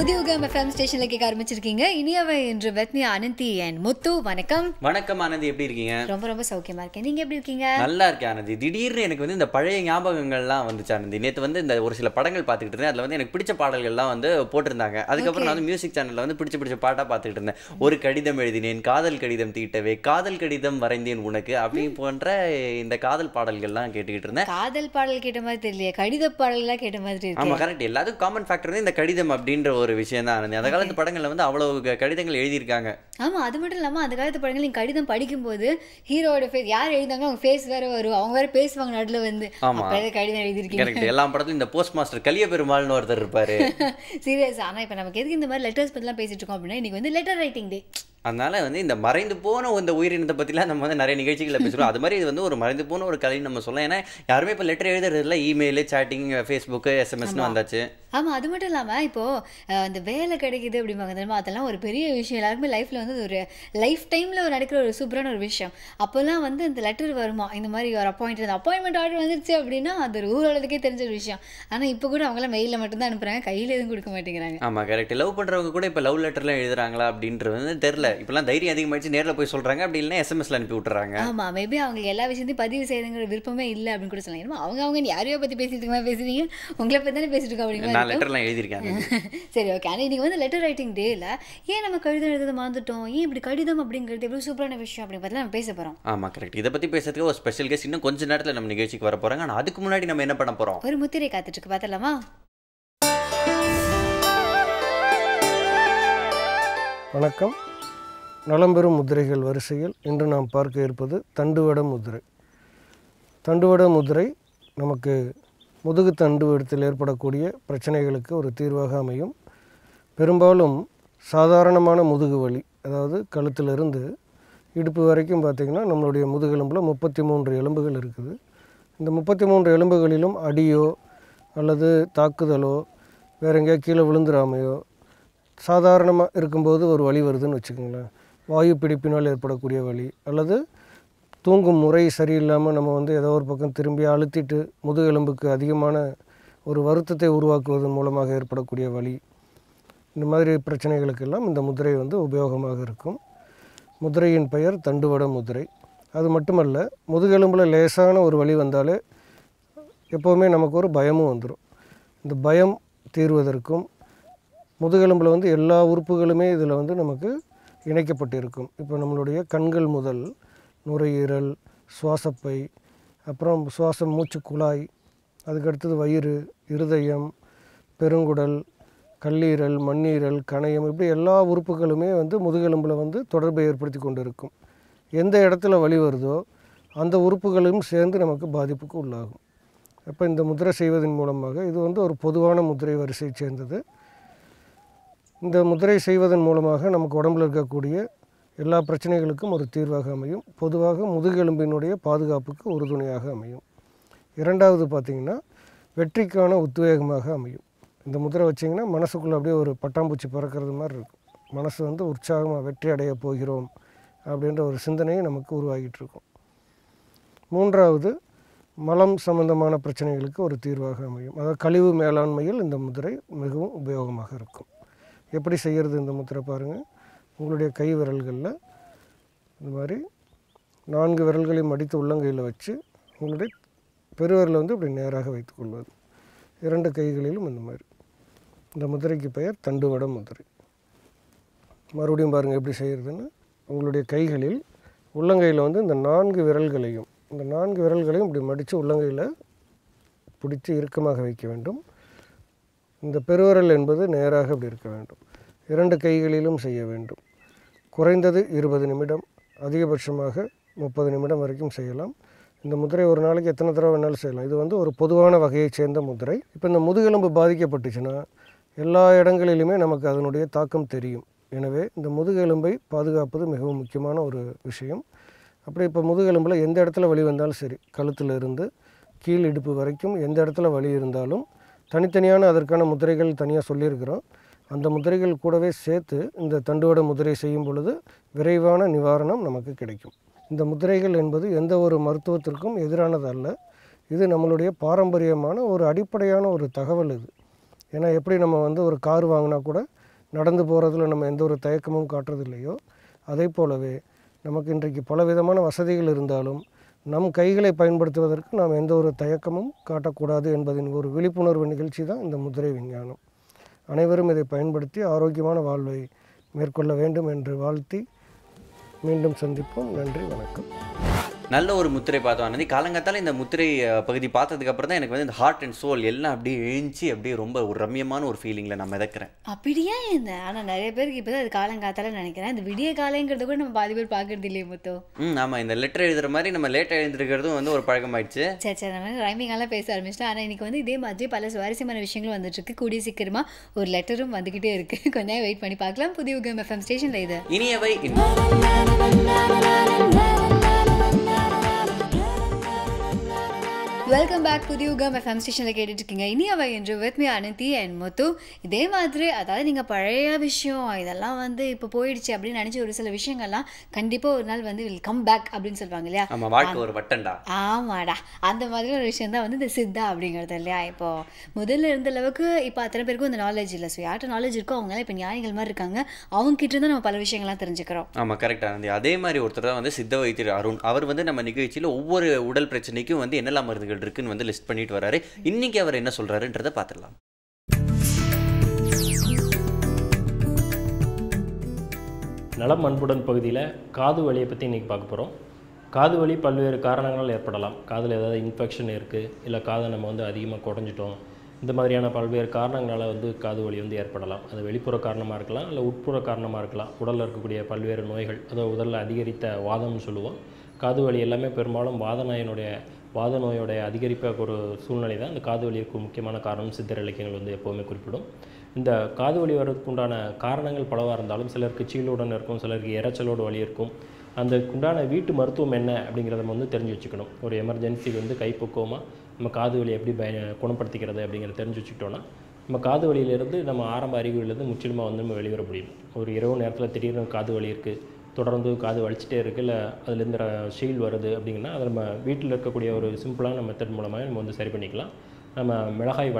உதயோகம் FM ஸ்டேஷன்ல கேட்க ஆரம்பிச்சிருக்கீங்க. இனியவை என்று வெத்னியா அனந்தி அண்ட் முத்து. வணக்கம். வணக்கம் ஆனந்தி, எப்படி இருக்கீங்க? ரொம்ப ரொம்ப சௌக்கியமா இருக்கேன். நீங்க எப்படி இருக்கீங்க? நல்லா இருக்கேன் ஆனந்தி. திடீர்னு எனக்கு இந்த பழைய ஞாபகங்கள்லாம் வந்துச்சு ஆனந்தி. நேற்று இந்த ஒரு சில படங்கள் பார்த்துக்கிட்டு இருந்தேன். அதில் எனக்கு பிடிச்ச பாடல்கள்லாம் போட்டிருந்தாங்க. அதுக்கப்புறம் நான் மியூசிக் சேனலில் பிடிச்ச பாட்டாக பார்த்துக்கிட்டு இருந்தேன். ஒரு கடிதம் எழுதினேன், காதல் கடிதம் தீட்டவே, காதல் கடிதம் வரைந்தேன் உனக்கு, அப்படி போன்ற இந்த காதல் பாடல்கள்லாம் கேட்டுக்கிட்டு இருந்தேன். காதல் பாடல் கேட்ட மாதிரி தெரியல, கடித பாடல்லாம் கேட்ட மாதிரி இருக்கு. ஆமா, கரெக்ட். எல்லாத்துக்கும் காமன் ஃபேக்டர் இந்த கடிதம் அப்படின்ற ஒரு விஷயம் தான் ஆனந்தி. அந்த காலத்து படங்கள்ல அவ்வளவு கடிதங்கள் எழுதியிருக்காங்க. ஆமா, அது மட்டும் இல்லாம அந்த காலத்து படங்கள் நீங்க கடிதம் படிக்கும்போது ஹீரோட ஃபேஸ் யார் எழுதாங்க அவங்க ஃபேஸ் வேற வரும், அவங்க வேற பேசுவாங்க நடுவில் கடிதம் எழுதிருக்கீங்க. எல்லா படத்துலயும் இந்த போஸ்ட் மாஸ்டர் கலிய பெருமாள்னு ஒருத்தர் இருப்பாரு. சீரியஸ். ஆனா இப்ப நமக்கு எதுக்கு இந்த மாதிரி லெட்டர்ஸ் பத்திலாம் பேசிட்டு இருக்கோம் அப்படின்னா, இன்னைக்கு லெட்டர் ரைட்டிங் டே. அதனால இந்த மறைந்து போன இந்த உயிரினத்தை பற்றிலாம் நம்ம நிறைய நிகழ்ச்சிகளை பேசுகிறோம். அது மாதிரி இது ஒரு மறைந்து போன ஒரு கலைன்னு நம்ம சொல்லலாம். ஏன்னா யாருமே இப்போ லெட்டர் எழுதுறதுல இமெயில், சேட்டிங், ஃபேஸ்புக்கு, எஸ்எம்எஸ்னு வந்தாச்சு. ஆமாம், அது மட்டும் இல்லாமல் இப்போது இந்த வேலை கிடைக்குது அப்படிம்பாங்க தெரியுமா, அதெல்லாம் ஒரு பெரிய விஷயம். எல்லாருக்குமே லைஃப்பில் ஒரு லைஃப் டைமில் நடக்கிற ஒரு சூப்பரான ஒரு விஷயம். அப்போல்லாம் இந்த லெட்டர் வருமா, இந்த மாதிரி ஒரு அப்பாயின்மெண்ட் ஆர்டர் வந்துருச்சு அப்படின்னா அது ஒரு ஊரளவுக்கே தெரிஞ்ச ஒரு விஷயம். ஆனால் இப்போ கூட அவங்களாம் மெயிலில் மட்டும்தான் அனுப்புகிறாங்க, கையில் எதுவும் கொடுக்க மாட்டேங்கிறாங்க. ஆமாம், கரெக்ட். லவ் பண்ணுறவங்க கூட இப்போ லவ் லெட்டர்லாம் எழுதுறாங்களா அப்படின்றது தெரில. இப்போலாம் தைரியம் அதிகமாகிடுச்சு, நேரில் போய் சொல்கிறாங்க, அப்படி இல்லைன்னா எஸ்எம்எஸ்ல அனுப்பி விட்டுறாங்க. ஆமாம், மேபி அவங்களுக்கு எல்லா விஷயத்தையும் பதிவு செய்யணுங்கிற விருப்பமே இல்லை அப்படின்னு கூட சொல்லலாம். ஏன்னா அவங்க யாரையோ பற்றி பேசிட்டு இருக்கா பேசுறீங்க, உங்களை பற்றி தானே பேசிட்டு இருக்கோம் அப்படிங்கிற லெட்டர்லாம் எழுதியிருக்காங்க. சரி, ஓகே. ஆனால் இன்னைக்கு லெட்டர் ரைட்டிங் டேல ஏன் நம்ம கடிதம் எழுத மறந்துட்டோம், ஏன் இப்படி கடிதம் அப்படிங்கிறது எவ்வளோ சூப்பரான விஷயம் அப்படின்னு பார்த்து நம்ம பேச போகிறோம். ஆமாம், கரெக்ட். இதை பற்றி பேசுறதுக்கு ஒரு ஸ்பெஷல் கெஸ்ட் இன்னும் கொஞ்ச நேரத்தில் நம்ம நிகழ்ச்சிக்கு வர போகிறாங்க. ஆனால் அதுக்கு முன்னாடி நம்ம என்ன பண்ண போகிறோம், ஒரு முத்திரை காத்துட்டு இருக்கு, பார்த்தலாமா? வணக்கம். நலம்பெறும் முதிரைகள் வரிசையில் இன்று நாம் பார்க்க இருப்பது தண்டுவட முதிரை. தண்டுவட முதிரை நமக்கு முதுகு தண்டுவடத்தில் ஏற்படக்கூடிய பிரச்சனைகளுக்கு ஒரு தீர்வாக அமையும். பெரும்பாலும் சாதாரணமான முதுகு வலி, அதாவது கழுத்திலிருந்து இடுப்பு வரைக்கும் பார்த்திங்கன்னா நம்மளுடைய முதுகெலும்பில் 33 எலும்புகள் இருக்குது. இந்த 33 எலும்புகளிலும் அடியோ அல்லது தாக்குதலோ வேறு எங்கேயா கீழே விழுந்துடாமையோ சாதாரணமாக இருக்கும்போது ஒரு வலி வருதுன்னு வச்சுக்கோங்களேன். வாயு பிடிப்பினால் ஏற்படக்கூடிய வலி, அல்லது தூங்கும் முறை சரியில்லாமல் நம்ம ஏதோ ஒரு பக்கம் திரும்பி அழுத்திட்டு முதுகெலும்புக்கு அதிகமான ஒரு வருத்தத்தை உருவாக்குவதன் மூலமாக ஏற்படக்கூடிய வலி, இந்த மாதிரி பிரச்சனைகளுக்கெல்லாம் இந்த முதிரை உபயோகமாக இருக்கும். முதிரையின் பெயர் தண்டுவட முதிரை. அது மட்டுமல்ல, முதுகெலும்பில் லேசான ஒரு வலி வந்தாலே எப்போவுமே நமக்கு ஒரு பயமும் வந்துடும். இந்த பயம் தீர்வதற்கும் முதுகெலும்பில் எல்லா உறுப்புகளுமே இதில் நமக்கு இணைக்கப்பட்டிருக்கும். இப்போ நம்மளுடைய கண்கள் முதல் நுரையீரல், சுவாசப்பை, அப்புறம் சுவாச மூச்சு குழாய், அதுக்கடுத்தது வயிறு, இருதயம், பெருங்குடல், கல்லீரல், மண்ணீரல், கணையம், இப்படி எல்லா உறுப்புகளுமே முதுகெலும்பில் தொடர்பை ஏற்படுத்தி கொண்டு இருக்கும். எந்த இடத்துல வலி வருதோ அந்த உறுப்புகளும் சேர்ந்து நமக்கு பாதிப்புக்கு உள்ளாகும். அப்போ இந்த முதிரை செய்வதன் மூலமாக இது ஒரு பொதுவான முதிரை வரிசையை சேர்ந்தது. இந்த முதிரை செய்வதன் மூலமாக நமக்கு உடம்பில் இருக்கக்கூடிய எல்லா பிரச்சனைகளுக்கும் ஒரு தீர்வாக அமையும். பொதுவாக முதுகெலும்பினுடைய பாதுகாப்புக்கு உறுதுணையாக அமையும். இரண்டாவது பார்த்திங்கன்னா, வெற்றிக்கான உத்வேகமாக அமையும். இந்த முதிரை வச்சிங்கன்னா மனசுக்குள்ளே அப்படியே ஒரு பட்டாம்பூச்சி பறக்கிறது மாதிரி இருக்கும். மனசு உற்சாகமாக வெற்றி அடைய போகிறோம் அப்படின்ற ஒரு சிந்தனையை நமக்கு உருவாகிட்டு இருக்கும். மூன்றாவது, மலம் சம்பந்தமான பிரச்சனைகளுக்கு ஒரு தீர்வாக அமையும். அதாவது கழிவு மேலாண்மையில் இந்த முதிரை மிகவும் உபயோகமாக இருக்கும். எப்படி செய்கிறது இந்த முத்திரை பாருங்கள். உங்களுடைய கை விரல்களில் இந்த மாதிரி 4 விரல்களையும் மடித்து உள்ளங்கையில் வச்சு உங்களுடைய பெருவிரலை இப்படி நேராக வைத்துக்கொள்வது. 2 கைகளிலும் இந்த மாதிரி. இந்த முதிரைக்கு பெயர் தண்டுவட முதிரை. மறுபடியும் பாருங்கள் எப்படி செய்கிறதுன்னு. உங்களுடைய கைகளில் உள்ளங்கையில் இந்த 4 விரல்களையும் இப்படி மடித்து உள்ளங்கையில் பிடிச்சி இறுக்கமாக வைக்க வேண்டும். இந்த பெருவிரல் என்பது நேராக இப்படி இருக்க வேண்டும். 2 கைகளிலும் செய்ய வேண்டும். குறைந்தது 20 நிமிடம், அதிகபட்சமாக 30 நிமிடம் வரைக்கும் செய்யலாம். இந்த முதிரை ஒரு நாளைக்கு எத்தனை தடவை வேணாலும் செய்யலாம். இது ஒரு பொதுவான வகையை சேர்ந்த முதிரை. இப்போ இந்த முதுகெலும்பு பாதிக்கப்பட்டுச்சுன்னா எல்லா இடங்களிலுமே நமக்கு அதனுடைய தாக்கம் தெரியும். எனவே இந்த முதுகெலும்பை பாதுகாப்பது மிகவும் முக்கியமான ஒரு விஷயம். அப்படி இப்போ முதுகெலும்பில் எந்த இடத்துல வலி வந்தாலும் சரி, கழுத்தில் இருந்து கீழ் இடுப்பு வரைக்கும் எந்த இடத்துல வலி இருந்தாலும் தனித்தனியான அதற்கான முதிரைகள் தனியாக சொல்லியிருக்கிறோம். அந்த முதிரைகள் கூடவே சேர்த்து இந்த தண்டுவட முதிரை செய்யும் பொழுது விரைவான நிவாரணம் நமக்கு கிடைக்கும். இந்த முதிரைகள் என்பது எந்த ஒரு மருத்துவத்திற்கும் எதிரானது அல்ல. இது நம்மளுடைய பாரம்பரியமான ஒரு அடிப்படையான ஒரு தகவல் இது. ஏன்னா எப்படி நம்ம ஒரு கார் வாங்கினா கூட நடந்து போகிறதுல நம்ம எந்த ஒரு தயக்கமும் காட்டுறதில்லையோ அதே போலவே நமக்கு இன்றைக்கு பலவிதமான வசதிகள் இருந்தாலும் நம் கைகளை பயன்படுத்துவதற்கு நாம் எந்த ஒரு தயக்கமும் காட்டக்கூடாது என்பதின் ஒரு விழிப்புணர்வு நிகழ்ச்சி தான் இந்த முதிரை விஞ்ஞானம். அனைவரும் இதை பயன்படுத்தி ஆரோக்கியமான வாழ்வை மேற்கொள்ள வேண்டும் என்று வாழ்த்தி மீண்டும் சந்திப்போம். நன்றி, வணக்கம். நல்ல ஒரு முத்திரை பார்த்தோம் ஆனந்தி. காலங்காத்தால இந்த முத்திரை பகுதி பார்த்ததுக்கப்புறம் தான் எனக்கு வந்து இந்த ஹார்ட் அண்ட் சோல் எல்லாம் அப்படியே எழுஞ்சி அப்படியே ரொம்ப ஒரு ரம்யமான ஒரு ஃபீலிங்கில் நான் மிதக்கிறேன். அப்படியே இந்த ஆனால் நிறைய பேருக்கு இப்போ தான் அது காலங்காத்தால நினைக்கிறேன். இந்த விடிய காலைங்கிறத கூட நம்ம பாதி பேர் பார்க்கறது இல்லையே முத்து. ஆமாம், இந்த லெட்டர் எழுதுகிற மாதிரி நம்ம லேட்டாக எழுந்திருக்கிறதும் வந்து ஒரு பழக்கமாயிடுச்சு. சரி நம்ம ரைமிங்கெல்லாம் பேச ஆரம்பிச்சிட்டோம். ஆனால் இன்னைக்கு வந்து இதே மாதிரி பல சுவாரஸ்யமான விஷயங்களும் வந்துட்டு இருக்கு. கூடிய சீக்கிரமாக ஒரு லெட்டரும் வந்துக்கிட்டே இருக்கு. கொஞ்ச நேரம் வெயிட் பண்ணி பார்க்கலாம். புதிய யுகம் FM ஸ்டேஷனில் இது இனியவை. Welcome back. புதிய யுகம் FM ஸ்டேஷனில் கேட்டுட்டு இருக்கீங்க இனியவை என்று with me Ananthi and Muthu. இதே மாதிரி அதாவது நீங்கள் பழைய விஷயம் இதெல்லாம் வந்து இப்போ போயிடுச்சு அப்படின்னு நினச்சி ஒரு சில விஷயங்கள்லாம் கண்டிப்பாக ஒரு நாள் வந்து வில் கம் பேக் அப்படின்னு சொல்லுவாங்க இல்லையா? ஆமாம், வாழ்க்கை ஒரு வட்டண்டா. ஆமாடா, அந்த மாதிரி ஒரு விஷயம் தான் வந்து இந்த சித்தா அப்படிங்கிறது இல்லையா? இப்போ முதல்ல இருந்த அளவுக்கு இப்போ அத்தனை பேருக்கும் இந்த நாலேஜ் இல்லை. ஸோ யார்கிட்ட நாலேஜ் இருக்கோ அவங்களாம் இப்போ ஞானிகள் மாதிரி இருக்காங்க. அவங்க கிட்ட தான் நம்ம பல விஷயங்கள்லாம் தெரிஞ்சுக்கிறோம். ஆமாம், கரெக்டாக ஆனந்தி. அதே மாதிரி ஒருத்தர் தான் வந்து சித்த வைத்தியர் அருண். அவர் வந்து நம்ம நிகழ்ச்சியில் ஒவ்வொரு உடல் பிரச்சனைக்கும் வந்து என்னெல்லாம் மருந்துகள் இருக்குன்னு வந்து லிஸ்ட் பண்ணிட்டு வராரு. இன்னைக்கு அவர் என்ன சொல்றாருன்றதை பார்த்துடலாம். நலம் அன்புடன் பகுதியில் காது வலியை பற்றி இன்றைக்கி பார்க்க போகிறோம். காது வலி பல்வேறு காரணங்களால் ஏற்படலாம். காதில் ஏதாவது இன்ஃபெக்ஷன் இருக்குது, இல்லை காதை நம்ம வந்து அதிகமாக குடஞ்சிட்டோம், இந்த மாதிரியான பல்வேறு காரணங்களால் வந்து காது வலி வந்து ஏற்படலாம். அது வெளிப்புற காரணமாக இருக்கலாம், இல்லை உட்புற காரணமாக இருக்கலாம். உடலில் இருக்கக்கூடிய பல்வேறு நோய்கள், அதாவது உடலில் அதிகரித்த வாதம்னு சொல்லுவோம். காது வலி எல்லாமே பெரும்பாலும் வாத நோயோடைய அதிகரிப்ப ஒரு சூழ்நிலை தான் இந்த காது வலிக்கு முக்கியமான காரணம் சித்தர் இலக்கியங்கள் வந்து எப்போவுமே குறிப்பிடும். இந்த காது வலி வர்றதுக்கு உண்டான காரணங்கள் பலவாக இருந்தாலும் சிலருக்கு சீலுடன் இருக்கும், சிலருக்கு இரைச்சலோடு வலி இருக்கும். அந்த உண்டான வீட்டு மருத்துவம் என்ன அப்படிங்கிறத நம்ம வந்து தெரிஞ்சு வச்சுக்கணும். ஒரு எமர்ஜென்சிக்கு வந்து கைப்பக்குவமாக நம்ம காது வலி எப்படி குணப்படுத்திக்கிறது அப்படிங்கிறத தெரிஞ்சு வச்சுக்கிட்டோன்னா நம்ம காது வலியிலேருந்து நம்ம ஆரம்ப அறிகுறியிலேருந்து முற்றிலுமாக வந்து நம்ம வெளிவர முடியும். ஒரு இரவு நேரத்தில் திடீர்னு காது வலி இருக்குது, தொடர்ந்து காது வலிச்சிட்டே இருக்குது, இல்லை அதுலேருந்து ஷீல் வருது அப்படிங்கன்னா அதை நம்ம வீட்டில் இருக்கக்கூடிய ஒரு சிம்பிளான மெத்தட் மூலமாக நம்ம வந்து சரி பண்ணிக்கலாம். நம்ம மிளகாய்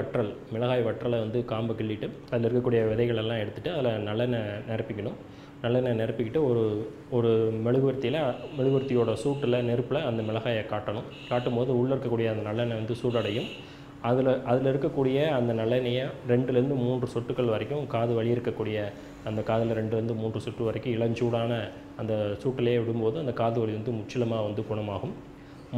வற்றலை வந்து காம்பை கிள்ளிட்டு அதில் இருக்கக்கூடிய விதைகள் எல்லாம் எடுத்துகிட்டு அதில் நல்லெண்ணெய் நிரப்பிக்கிட்டு ஒரு மெழுகுவர்த்தியோட சூட்டில் நெருப்பில் அந்த மிளகாயை காட்டும் போது உள்ளே இருக்கக்கூடிய அந்த நல்லெண்ணெய் வந்து சூடடையும். அதில் இருக்கக்கூடிய அந்த நல்லெண்ணெயை 2லேருந்து 3 சொட்டுக்கள் வரைக்கும் காது வலி இருக்கக்கூடிய அந்த காதில் 2லேருந்து 3 சொட்டு வரைக்கும் இளஞ்சூடான அந்த சூட்டிலேயே விடும்போது அந்த காது வலி வந்து முற்றிலுமாக வந்து குணமாகும்.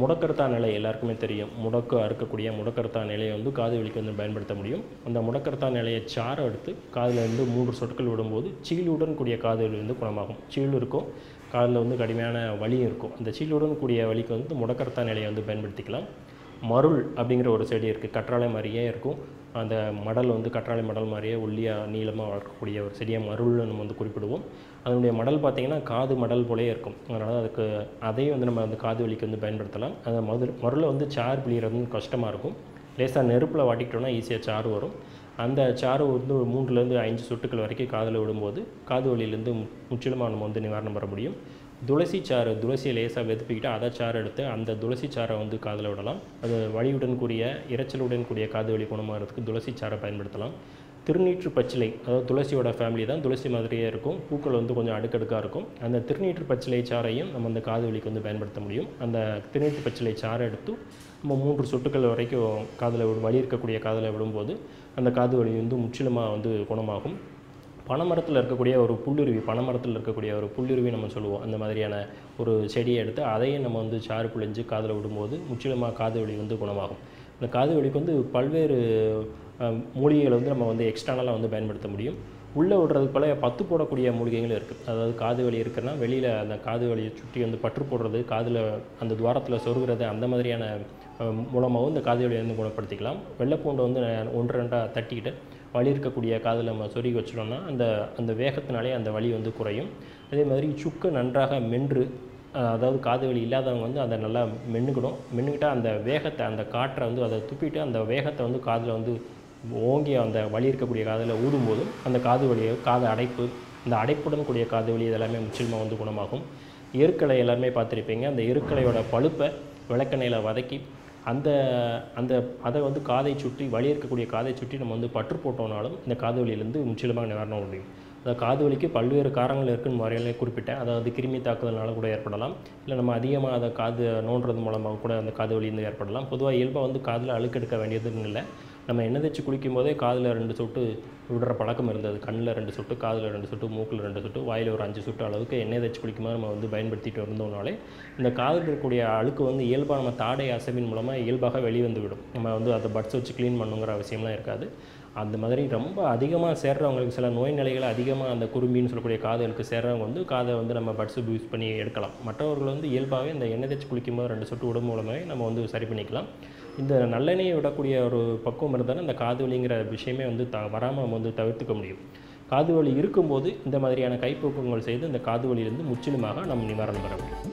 முடக்கர்த்தா நிலை எல்லாருக்குமே தெரியும். முடக்கு அறுக்கக்கூடிய முடக்கர்த்தா நிலையை வந்து காது வலிக்கு வந்து பயன்படுத்த முடியும். அந்த முடக்கர்த்தா நிலையை சாரை எடுத்து காதில் வந்து 3 சொட்டுக்கள் விடும்போது சீலுடன் கூடிய காது வலி வந்து குணமாகும். சீல் இருக்கும், காதில் வந்து கடுமையான வலியும் இருக்கும். அந்த சீலுடன் கூடிய வலிக்கு வந்து முடக்கர்த்தா நிலையை வந்து பயன்படுத்திக்கலாம். மருள் அப்படிங்கிற ஒரு செடி இருக்குது, கற்றாழை மாதிரியே இருக்கும். அந்த மடல் வந்து கற்றாழை மடல் மாதிரியே ஒல்லியாக நீளமாக வளர்க்கக்கூடிய ஒரு செடியாக மருள்னு நம்ம வந்து குறிப்பிடுவோம். அதனுடைய மடல் பார்த்திங்கன்னா காது மடல் போலே இருக்கும். அதனால் அதையும் வந்து நம்ம அந்த காது வலிக்கு வந்து பயன்படுத்தலாம். அந்த மருளை வந்து சாறு பிழிகிறது கஷ்டமாக இருக்கும். லேசாக நெருப்பில் வாட்டிக்கிட்டோன்னா ஈஸியாக சாறு வரும். அந்த சாறு வந்து 3லேருந்து 5 சொட்டுக்கள் வரைக்கும் காதில் விடும்போது காது வலியிலேருந்து முற்றிலுமாக நம்ம வந்து நிவாரணம் பெற முடியும். துளசியை லேசாக வெதுப்பிக்கிட்டு அதை சாறு எடுத்து அந்த துளசி சாறை வந்து காதில் விடலாம். அது வலியுடன் கூடிய இரைச்சலுடன் கூடிய காது வலி குணமாகிறதுக்கு துளசி சாறை பயன்படுத்தலாம். திருநீற்று பச்சிலை, அதாவது துளசியோட ஃபேமிலி தான், துளசி மாதிரியே இருக்கும், பூக்கள் வந்து கொஞ்சம் அடுக்கடுக்காக இருக்கும். அந்த திருநீற்று பச்சிலை சாறையும் நம்ம அந்த காது வலிக்கு வந்து பயன்படுத்த முடியும். அந்த திருநீற்று பச்சிலை சாறை எடுத்து நம்ம 3 சொட்டுக்கள் வரைக்கும் காதில் வலி இருக்கக்கூடிய காதில் விடும்போது அந்த காது வலி வந்து முற்றிலுமாக வந்து குணமாகும். பனைமரத்தில் இருக்கக்கூடிய ஒரு புல்லுருவி நம்ம சொல்லுவோம். அந்த மாதிரியான ஒரு செடியை எடுத்து அதையும் நம்ம வந்து சாறு பிழிஞ்சு காதில் விடும்போது முற்றிலுமாக காது வலி வந்து குணமாகும். இந்த காது வலிக்கு வந்து பல்வேறு மூலிகைகளை வந்து நம்ம வந்து எக்ஸ்டர்னலாக வந்து பயன்படுத்த முடியும். உள்ளே விடுறதுக்கு போல 10 போடக்கூடிய மூலிகைகளும் இருக்குது. அதாவது காது வலி இருக்குன்னா வெளியில் அந்த காது வலியை சுற்றி வந்து பற்று போடுறது, காதில் அந்த துவாரத்தில் சொருகிறது, அந்த மாதிரியான மூலமாகவும் இந்த காது வலியை வந்து குணப்படுத்திக்கலாம். வெள்ளைப்பூண்டை வந்து 1-2 தட்டிக்கிட்டு வலி இருக்கக்கூடிய காதில் நம்ம சொருகி வச்சிட்டோம்னா அந்த வேகத்தினாலே அந்த வலி வந்து குறையும். அதே மாதிரி சுக்கு நன்றாக மென்று, அதாவது காது வலி இல்லாதவங்க வந்து அதை நல்லா மென்னுக்கிட்டால் அந்த வேகத்தை, அந்த காற்றை வந்து அதை துப்பிட்டு அந்த வேகத்தை வந்து காதில் வந்து ஓங்கி அந்த வலி இருக்கக்கூடிய காதில் ஊதும்போதும் அந்த காது வலியை, காது அடைப்பு, இந்த அடைப்புடன் கூடிய காது வலி இதெல்லாமே முற்றிலுமாக வந்து குணமாகும். எருக்களை எல்லாருமே பார்த்துருப்பீங்க. அந்த எருக்களையோட பழுப்பை விளக்கெண்ணெயில் வதக்கி அதை வந்து காதை சுற்றி, வலி இருக்கக்கூடிய காதை சுற்றி நம்ம வந்து பற்று போட்டோம்னாலும் இந்த காது வலியிலேருந்து முற்றிலுமாக நிவாரணம் முடியும். அதாவது காது வலிக்கு பல்வேறு காரணங்கள் இருக்குன்னு முறையிலே குறிப்பிட்டேன். அதாவது கிருமி தாக்குதல்னால கூட ஏற்படலாம், இல்லை நம்ம அதிகமாக அதை காது நோண்டுறது மூலமாக கூட அந்த காது வலி வந்து ஏற்படலாம். பொதுவாக இயல்பாக வந்து காதில் அழுக்கெடுக்க வேண்டியதுன்னு இல்லை. நம்ம எண்ணெய் தேய்ச்சி குளிக்கும் போதே காதில் 2 சொட்டு விடுற பழக்கம் இருந்தது. கண்ணில் 2 சொட்டு, காதில் 2 சொட்டு, மூக்கில் 2 சொட்டு, வாயில் ஒரு 5 சொட்டு அளவுக்கு எண்ணெய் தேய்ச்சி குளிக்கும்போது நம்ம வந்து பயன்படுத்திட்டு இருந்தோம்னாலே இந்த காதில் இருக்கக்கூடிய அழுக்கு வந்து இயல்பாக நம்ம தாடை அசைவின் மூலமாக இயல்பாக வெளிவந்து விடும். நம்ம வந்து அதை பட்ஸ் வச்சு க்ளீன் பண்ணுங்கிற அவசியம்லாம் இருக்காது. அந்த மாதிரி ரொம்ப அதிகமாக சேர்றவங்களுக்கு சில நோய் நிலைகள் அதிகமாக அந்த குறும்பின்னு சொல்லக்கூடிய காதுகளுக்கு சேர்றவங்க வந்து காதை வந்து நம்ம பட்ஸ் யூஸ் பண்ணி எடுக்கலாம். மற்றவர்கள் வந்து இயல்பாகவே இந்த எண்ணெய் தேய்ச்சி குளிக்கும்போது 2 சொட்டு விடும் மூலமாகவே நம்ம வந்து சரி பண்ணிக்கலாம். இந்த நல்லெண்ணெயை விடக்கூடிய ஒரு பக்குவம் இருந்தாலும் இந்த காது வலிங்கிற விஷயமே வந்து வராமல் நம்ம வந்து தவிர்த்துக்க முடியும். காது வலி இருக்கும்போது இந்த மாதிரியான கைப்பக்குவங்கள் செய்து இந்த காது வலியிலிருந்து முற்றிலுமாக நம்ம நிவாரணம் பெற முடியும்.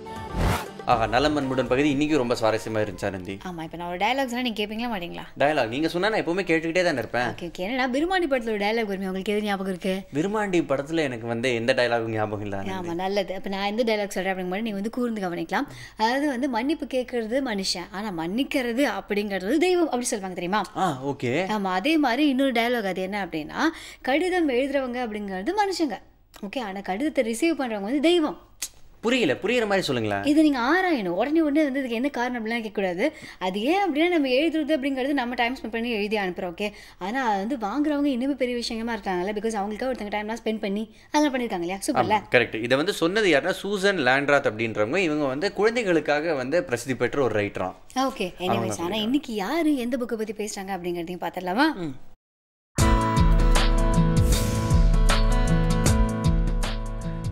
ஆஹா, நலம் அன்புடன் பகுதி இன்றைக்கும் ரொம்ப சுவாரஸ்யமாக இருந்துச்சு ஆனந்தி. ஆமாம், இப்போ நான் ஒரு டயலாக்ஸ்லாம் நீங்கள் கேட்பீங்களா மாட்டீங்களா? டயலாக் நீங்கள் சொன்னால் நான் எப்போவுமே கேட்டுக்கிட்டே தான் இருப்பேன். Okay okay. ஏன்னா விருமாண்டி படத்தில் ஒரு டயலாக் வருமே, உங்களுக்கு எது ஞாபகம் இருக்கு? விருமாண்டி படத்தில் எனக்கு வந்து எந்த டயலாகும் ஞாபகம் இல்லை. ஆமாம், நல்லது. அப்போ நான் எந்த டயலாக் சொல்கிறேன் அப்படிங்கிற நீங்கள் வந்து கூர்ந்து கவனிக்கலாம். அதாவது வந்து மன்னிப்பு கேட்கறது மனுஷன், ஆனால் மன்னிக்கிறது அப்படிங்கிறது தெய்வம் அப்படி சொல்லுவாங்க தெரியுமா? ஓகே. ஆமாம், அதே மாதிரி இன்னொரு டயலாக் அது என்ன அப்படின்னா, கடிதம் எழுதுறவங்க அப்படிங்கிறது மனுஷங்க, ஓகே, ஆனால் கடிதத்தை ரிசீவ் பண்ணுறவங்க வந்து தெய்வம். புரியுற மாதிரி சொல்லுங்களேன். இதை நீங்கள் ஆராயணும். உடனே வந்து இதுக்கு என்ன காரணம் அப்படிலாம் கேட்கக்கூடாது. அது ஏன் அப்படின்னா நம்ம எழுதுறது அப்படிங்கிறது நம்ம டைம் ஸ்பெண்ட் பண்ணி எழுதி அனுப்புகிறோம், ஓகே. ஆனால் அது வந்து வாங்குறவங்க இன்னுமே பெரிய விஷயமா இருக்காங்கல்ல, பிகாஸ் அவங்களுக்காக ஒருத்தங்க டைம்லாம் ஸ்பெண்ட் பண்ணி அதெல்லாம் பண்ணியிருக்காங்க இல்லையா? சூப்பர்ல. கரெக்ட். இதை வந்து சொன்னது யாருன்னா சூசன் லேண்ட்ராத் அப்படின்றவங்க. இவங்க வந்து குழந்தைகளுக்காக வந்து பிரசித்தி பெற்ற ஒரு ரைட்டரா. Okay, anyways. ஆனால் இன்னைக்கு யார் எந்த புக்கை பற்றி பேசுகிறாங்க அப்படிங்கிறதையும் பார்த்துடலாமா?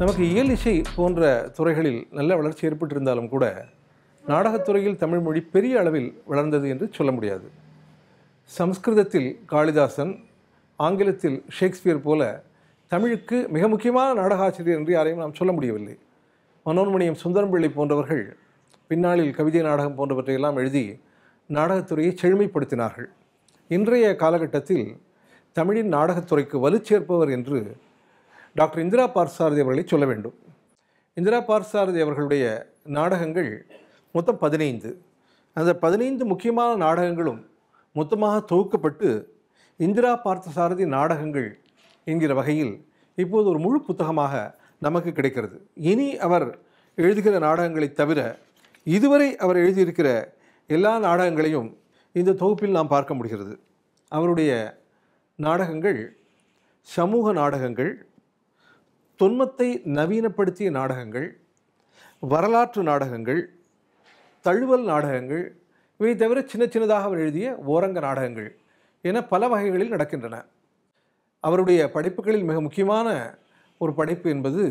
நமக்கு இயல் இசை போன்ற துறைகளில் நல்ல வளர்ச்சி ஏற்பட்டிருந்தாலும் கூட நாடகத்துறையில் தமிழ் மொழி பெரிய அளவில் வளர்ந்தது என்று சொல்ல முடியாது. சம்ஸ்கிருதத்தில் காளிதாசன், ஆங்கிலத்தில் ஷேக்ஸ்பியர் போல தமிழுக்கு மிக முக்கியமான நாடக ஆசிரியர் என்று யாரையும் நாம் சொல்ல முடியவில்லை. மனோன்மணியம் சுந்தரம் பிள்ளை போன்றவர்கள் பின்னாளில் கவிதை நாடகம் போன்றவற்றையெல்லாம் எழுதி நாடகத்துறையை செழுமைப்படுத்தினார்கள். இன்றைய காலகட்டத்தில் தமிழின் நாடகத்துறைக்கு வலுச்சேர்ப்பவர் என்று டாக்டர் இந்திரா பார்த்தசாரதி அவர்களை சொல்ல வேண்டும். இந்திரா பார்த்தசாரதி அவர்களுடைய நாடகங்கள் மொத்தம் 15. அந்த 15 முக்கியமான நாடகங்களும் மொத்தமாக தொகுக்கப்பட்டு இந்திரா பார்த்தசாரதி நாடகங்கள் என்கிற வகையில் இப்போது ஒரு முழு புத்தகமாக நமக்கு கிடைக்கிறது. இனி அவர் எழுதுகிற நாடகங்களை தவிர இதுவரை அவர் எழுதியிருக்கிற எல்லா நாடகங்களையும் இந்த தொகுப்பில் நாம் பார்க்க முடிகிறது. அவருடைய நாடகங்கள் சமூக நாடகங்கள், தொன்மத்தை நவீனப்படுத்திய நாடகங்கள், வரலாற்று நாடகங்கள், தழுவல் நாடகங்கள், இவை தவிர சின்ன சின்னதாக அவர் எழுதிய ஓரங்க நாடகங்கள் என பல வகைகளில் நடக்கின்றன. அவருடைய படைப்புகளில் மிக முக்கியமான ஒரு படைப்பு என்பது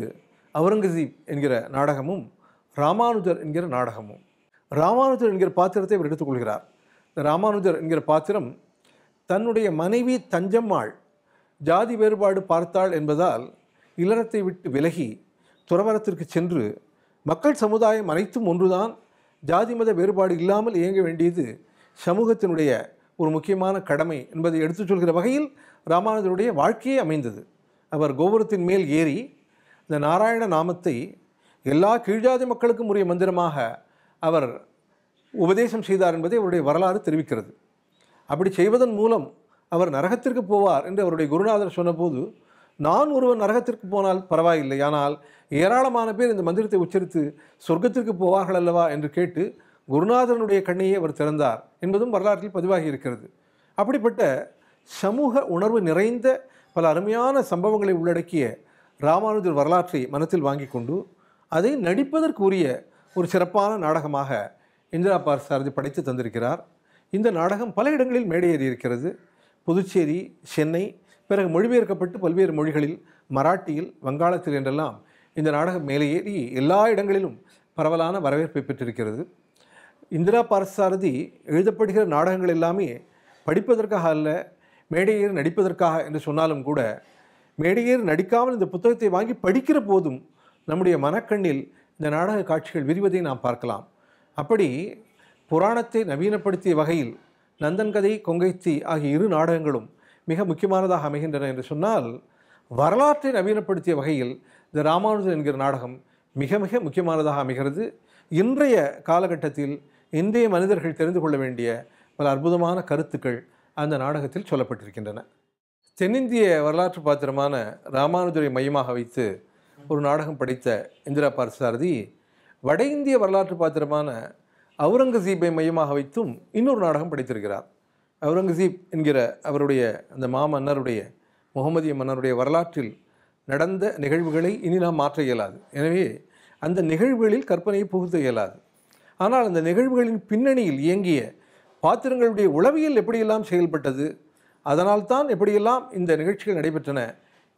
அவுரங்கசீப் என்கிற நாடகமும் ராமானுஜர் என்கிற நாடகமும். ராமானுஜர் என்கிற பாத்திரத்தை அவர் எடுத்துக்கொள்கிறார். இந்த ராமானுஜர் என்கிற பாத்திரம் தன்னுடைய மனைவி தஞ்சம்மாள் ஜாதி வேறுபாடு பார்த்தாள் என்பதால் இல்லறத்தை விட்டு விலகி துறவரத்திற்கு சென்று மக்கள் சமுதாயம் அனைத்தும் ஒன்றுதான், ஜாதி மத வேறுபாடு இல்லாமல் இயங்க வேண்டியது சமூகத்தினுடைய ஒரு முக்கியமான கடமை என்பதை எடுத்துச் சொல்கிற வகையில் ராமானுஜருடைய வாழ்க்கையே அமைந்தது. அவர் கோபுரத்தின் மேல் ஏறி இந்த நாராயண நாமத்தை எல்லா கீழ்ஜாதி மக்களுக்கும் உரிய மந்திரமாக அவர் உபதேசம் செய்தார் என்பதை அவருடைய வரலாறு தெரிவிக்கிறது. அப்படி செய்வதன் மூலம் அவர் நரகத்திற்கு போவார் என்று அவருடைய குருநாதர் சொன்னபோது, நான் ஒருவன் நரகத்திற்கு போனால் பரவாயில்லை, ஆனால் ஏராளமான பேர் இந்த மந்திரத்தை உச்சரித்து சொர்க்கத்திற்கு போவார்கள் அல்லவா என்று கேட்டு குருநாதனுடைய கண்ணையே அவர் திறந்தார் என்பதும் வரலாற்றில் பதிவாகி இருக்கிறது. அப்படிப்பட்ட சமூக உணர்வு நிறைந்த பல அருமையான சம்பவங்களை உள்ளடக்கிய ராமானுஜர் வரலாற்றை மனத்தில் வாங்கி கொண்டு அதை நடிப்பதற்குரிய ஒரு சிறப்பான நாடகமாக இந்திரா பார்த்தசாரதி படைத்து தந்திருக்கிறார். இந்த நாடகம் பல இடங்களில் மேடையேறி இருக்கிறது. புதுச்சேரி, சென்னை, பிறகு மொழிபெயர்க்கப்பட்டு பல்வேறு மொழிகளில், மராட்டியில், வங்காளத்தில் என்றெல்லாம் இந்த நாடகம் மேலேறி எல்லா இடங்களிலும் பரவலான வரவேற்பை பெற்றிருக்கிறது. இந்திரா பார்த்தசாரதி எழுதப்படுகிற நாடகங்கள் எல்லாமே படிப்பதற்காக அல்ல, மேடையேறி நடிப்பதற்காக என்று சொன்னாலும் கூட, மேடையேறி நடிக்காமல் இந்த புத்தகத்தை வாங்கி படிக்கிற போதும் நம்முடைய மனக்கண்ணில் இந்த நாடக காட்சிகள் விரிவதை நாம் பார்க்கலாம். அப்படி புராணத்தை நவீனப்படுத்திய வகையில் நந்தன் கதை, கொங்கைத்தி ஆகிய 2 நாடகங்களும் மிக முக்கியமானதாக அமைகின்றன என்று சொன்னால், வரலாற்றை நவீனப்படுத்திய வகையில் இந்த ராமானுஜர் என்கிற நாடகம் மிக மிக முக்கியமானதாக அமைகிறது. இன்றைய காலகட்டத்தில் இன்றைய மனிதர்கள் தெரிந்து கொள்ள வேண்டிய பல அற்புதமான கருத்துக்கள் அந்த நாடகத்தில் சொல்லப்பட்டிருக்கின்றன. தென்னிந்திய வரலாற்று பாத்திரமான ராமானுஜரை மையமாக வைத்து ஒரு நாடகம் படைத்த இந்திரா பார்த்தசாரதி வட இந்திய வரலாற்று பாத்திரமான அவுரங்கசீப்பை மையமாக வைத்தும் இன்னொரு நாடகம் படைத்திருக்கிறார். அவுரங்கசீப் என்கிற அவருடைய அந்த மாமன்னருடைய முகமதிய மன்னருடைய வரலாற்றில் நடந்த நிகழ்வுகளை இனி நாம் மாற்ற இயலாது. எனவே அந்த நிகழ்வுகளில் கற்பனையை புகுத்த இயலாது. ஆனால் அந்த நிகழ்வுகளின் பின்னணியில் இயங்கிய பாத்திரங்களுடைய உளவியல் எப்படியெல்லாம் செயல்பட்டது, அதனால்தான் எப்படியெல்லாம் இந்த நிகழ்ச்சிகள் நடைபெற்றன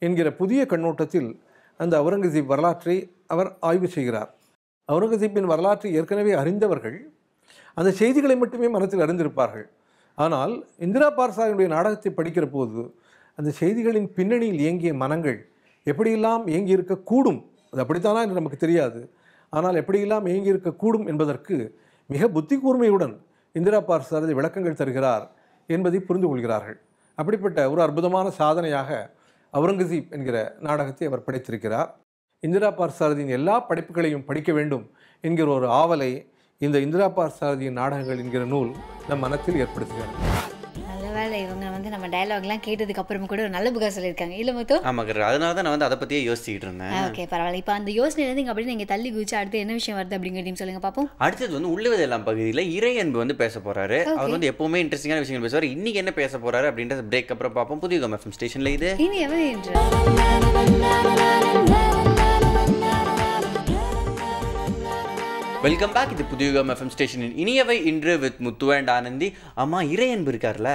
என்கிற புதிய கண்ணோட்டத்தில் அந்த அவுரங்கசீப் வரலாற்றை அவர் ஆய்வு செய்கிறார். அவுரங்கசீப்பின் வரலாற்றை ஏற்கனவே அறிந்தவர்கள் அந்த செய்திகளை மட்டுமே மனத்தில் அறிந்திருப்பார்கள். ஆனால் இந்திரா பார்த்தசாரதியுடைய நாடகத்தை படிக்கிற போது அந்த செய்திகளின் பின்னணியில் இயங்கிய மனங்கள் எப்படியெல்லாம் இயங்கியிருக்கக்கூடும், அது அப்படித்தானா என்று நமக்கு தெரியாது, ஆனால் எப்படியெல்லாம் இயங்கியிருக்கக்கூடும் என்பதற்கு மிக புத்தி கூர்மையுடன் இந்திரா பார்த்தசாரதி விளக்கங்கள் தருகிறார் என்பதை புரிந்து கொள்கிறார்கள். அப்படிப்பட்ட ஒரு அற்புதமான சாதனையாக அவுரங்கசீப் என்கிற நாடகத்தை அவர் படைத்திருக்கிறார். இந்திரா பார்த்தசாரதியின் எல்லா படைப்புகளையும் படிக்க வேண்டும் என்கிற ஒரு ஆவலை இந்த இந்திரா பார்த்தசாரதியின் நாடகங்கள் என்கிற நூல் நம் மனத்தில் ஏற்படுத்துகிறது. நல்ல வேலை இவங்க வந்து நம்ம டயலாக்லாம் கேட்டதுக்கு அப்புறம் கூட ஒரு நல்ல புக்கா சொல்லியிருக்காங்க இல்லை மொத்தம். ஆமாம், அதனால தான் நான் வந்து அதை பற்றியே யோசிச்சுக்கிட்டு இருந்தேன். ஓகே, பரவாயில்ல. இப்போ அந்த யோசனையிலேருந்து இங்கே அப்படியே நீங்கள் தள்ளி குதிச்சு அடுத்து என்ன விஷயம் வருது அப்படிங்கிறதையும் சொல்லுங்க பார்ப்போம். அடுத்தது வந்து உள்ளுவதெல்லாம் பகுதியில் இறை அன்பு வந்து பேச போறாரு. அவர் வந்து எப்பவுமே இன்ட்ரெஸ்டிங்கான விஷயங்கள் பேசுவார். இன்னைக்கு என்ன பேச போறாரு அப்படின்றத பிரேக் அப்புறம் பார்ப்போம். புதிய யுகம் எஃப்எம் ஸ்டேஷன்ல இது இனி எவன் என்று வெல்கம் பேக். இது புதிய யுகம் எஃப்எம் ஸ்டேஷனின் இனியவை இன்று வித் முத்து அண்ட் ஆனந்தி. ஆமா, இறை அன்பு இருக்கார்ல,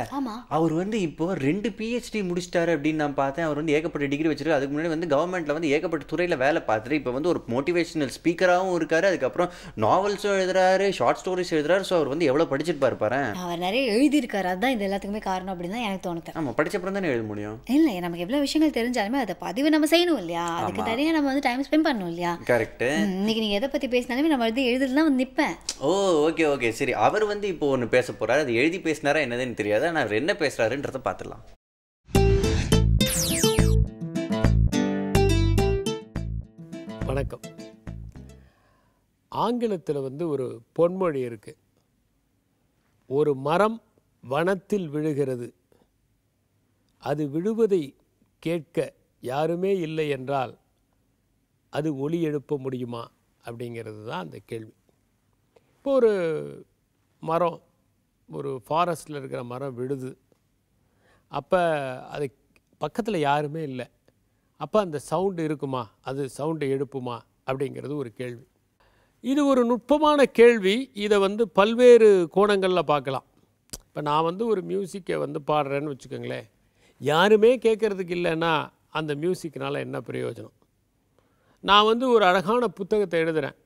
அவர் வந்து இப்போ 2 PhD முடிச்சிட்டாரு அப்படின்னு நான் பார்த்தேன். அவர் வந்து ஏகப்பட்ட டிகிரி வச்சிருக்காரு. அதுக்கு முன்னாடி வந்து கவர்மெண்ட்ல வந்து ஏகப்பட்ட துறையில வேலை பார்த்துட்டு இப்போ வந்து ஒரு மோட்டிவேஷனல் ஸ்பீக்கராகவும் இருக்காரு. அதுக்கப்புறம் நாவல்ஸும் எழுதுறாரு, ஷார்ட் ஸ்டோரிஸ் எழுதுறாரு. ஸோ அவர் வந்து எவ்வளவு படிச்சிருப்பாரு பாரு. அவர் நிறைய எழுதியிருக்காரு. அதுதான் இது எல்லாத்துக்குமே காரணம் அப்படின்னு தான் எனக்கு தோணுது. ஆமா, படிச்சப்பறம் தானே எழுத முடியும். இல்லை, நமக்கு எவ்வளோ விஷயங்கள் தெரிஞ்சாலுமே அதை பதிவு நம்ம செய்யணும் இல்லையா? அதுக்கு தனியாக நம்ம வந்து டைம் ஸ்பெண்ட் பண்ணணும் இல்லையா? கரெக்ட். இன்னைக்கு நீங்க எதை பத்தி பேசினாலுமே நம்ம வந்து எழுதுறதுலாம் வந்து நிற்பேன். ஓ, ஓகே ஓகே, சரி. அவர் வந்து இப்போ ஒன்று பேச போறாரு. அது எழுதி பேசினாரா என்னதுன்னு தெரியாது. ஆனால் அவர் என்ன பேசுறாருன்றத பார்த்துடலாம். வணக்கம். ஆங்கிலத்தில் வந்து ஒரு பொன்மொழி இருக்கு. ஒரு மரம் வனத்தில் விழுகிறது, அது விழுவதை கேட்க யாருமே இல்லை என்றால் அது ஒலி எழுப்ப முடியுமா அப்படிங்கிறது தான் அந்த கேள்வி. இப்போ ஒரு மரம், ஒரு ஃபாரஸ்ட்டில் இருக்கிற மரம் விழுது, அப்போ அது பக்கத்தில் யாருமே இல்லை, அப்போ அந்த சவுண்டு இருக்குமா, அது சவுண்டு எழுப்புமா அப்படிங்கிறது ஒரு கேள்வி. இது ஒரு நுட்பமான கேள்வி. இதை வந்து பல்வேறு கோணங்களில் பார்க்கலாம். இப்போ நான் வந்து ஒரு மியூசிக்கை வந்து பாடுறேன்னு வச்சுக்கோங்களேன், யாருமே கேட்குறதுக்கு இல்லைன்னா அந்த மியூசிக்னால் என்ன பிரயோஜனம்? நான் வந்து ஒரு அழகான புத்தகத்தை எழுதுகிறேன்,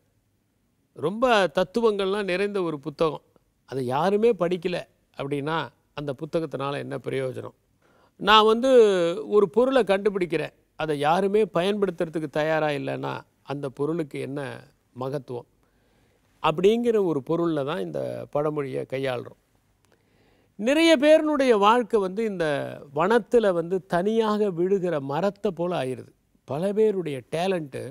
ரொம்ப தத்துவங்கள்லாம் நிறைந்த ஒரு புத்தகம், அதை யாருமே படிக்கலை அப்படின்னா அந்த புத்தகத்தினால் என்ன பிரயோஜனம்? நான் வந்து ஒரு பொருளை கண்டுபிடிக்கிறேன், அதை யாருமே பயன்படுத்துறதுக்கு தயாராக இல்லைன்னா அந்த பொருளுக்கு என்ன மகத்துவம்? அப்படிங்கிற ஒரு பொருளில் தான் இந்த பழமொழியை கையாளுறோம். நிறைய பேருனுடைய வாழ்க்கை வந்து இந்த வனத்தில் வந்து தனியாக விழுகிற மரத்தை போல் ஆயிடுது. பல பேருடைய டேலண்ட்டு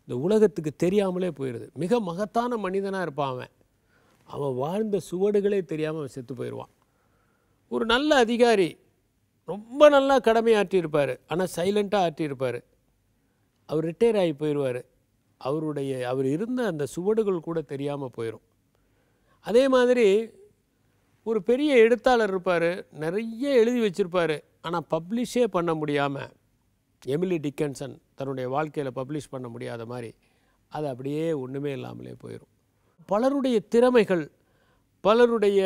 இந்த உலகத்துக்கு தெரியாமலே போயிடுது. மிக மகத்தான மனிதனாக இருப்பான், அவன் வாழ்ந்த சுவடுகளே தெரியாமல் அவன் செத்து போயிடுவான். ஒரு நல்ல அதிகாரி ரொம்ப நல்லா கடமையாற்றியிருப்பார், ஆனால் சைலண்ட்டாக ஆற்றியிருப்பார், அவர் ரிட்டையர் ஆகி போயிடுவார். அவர் இருந்த அந்த சுவடுகள் கூட தெரியாமல் போயிடும். அதே மாதிரி ஒரு பெரிய எழுத்தாளர் இருப்பார், நிறைய எழுதி வச்சுருப்பார், ஆனால் பப்ளிஷே பண்ண முடியாமல், எமிலி டிக்கன்சன் தன்னுடைய வாழ்க்கையில் பப்ளிஷ் பண்ண முடியாத மாதிரி அது அப்படியே ஒன்றுமே இல்லாமலே போயிடும். பலருடைய திறமைகள், பலருடைய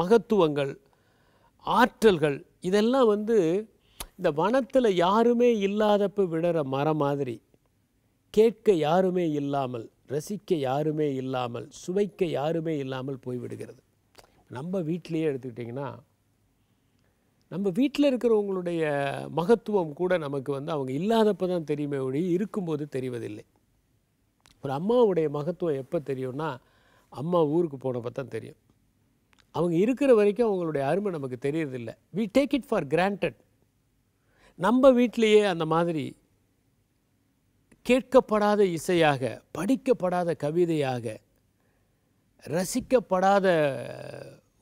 மகத்துவங்கள், ஆற்றல்கள், இதெல்லாம் வந்து இந்த வனத்தில் யாருமே இல்லாதப்போ விடுற மரம் மாதிரி, கேட்க யாருமே இல்லாமல், ரசிக்க யாருமே இல்லாமல், சுவைக்க யாருமே இல்லாமல் போய்விடுகிறது. நம்ம வீட்டிலையே எடுத்துக்கிட்டிங்கன்னா, நம்ம வீட்டில் இருக்கிறவங்களுடைய மகத்துவம் கூட நமக்கு வந்து அவங்க இல்லாதப்போ தான் தெரியுமே ஒழிய இருக்கும்போது தெரிவதில்லை. ஒரு அம்மாவுடைய மகத்துவம் எப்போ தெரியும்னா, அம்மா ஊருக்கு போனப்போ தான் தெரியும். அவங்க இருக்கிற வரைக்கும் அவங்களுடைய அருமை நமக்கு தெரியறதில்லை. We take it for granted. நம்ம வீட்டிலையே அந்த மாதிரி கேட்கப்படாத இசையாக, படிக்கப்படாத கவிதையாக, ரசிக்கப்படாத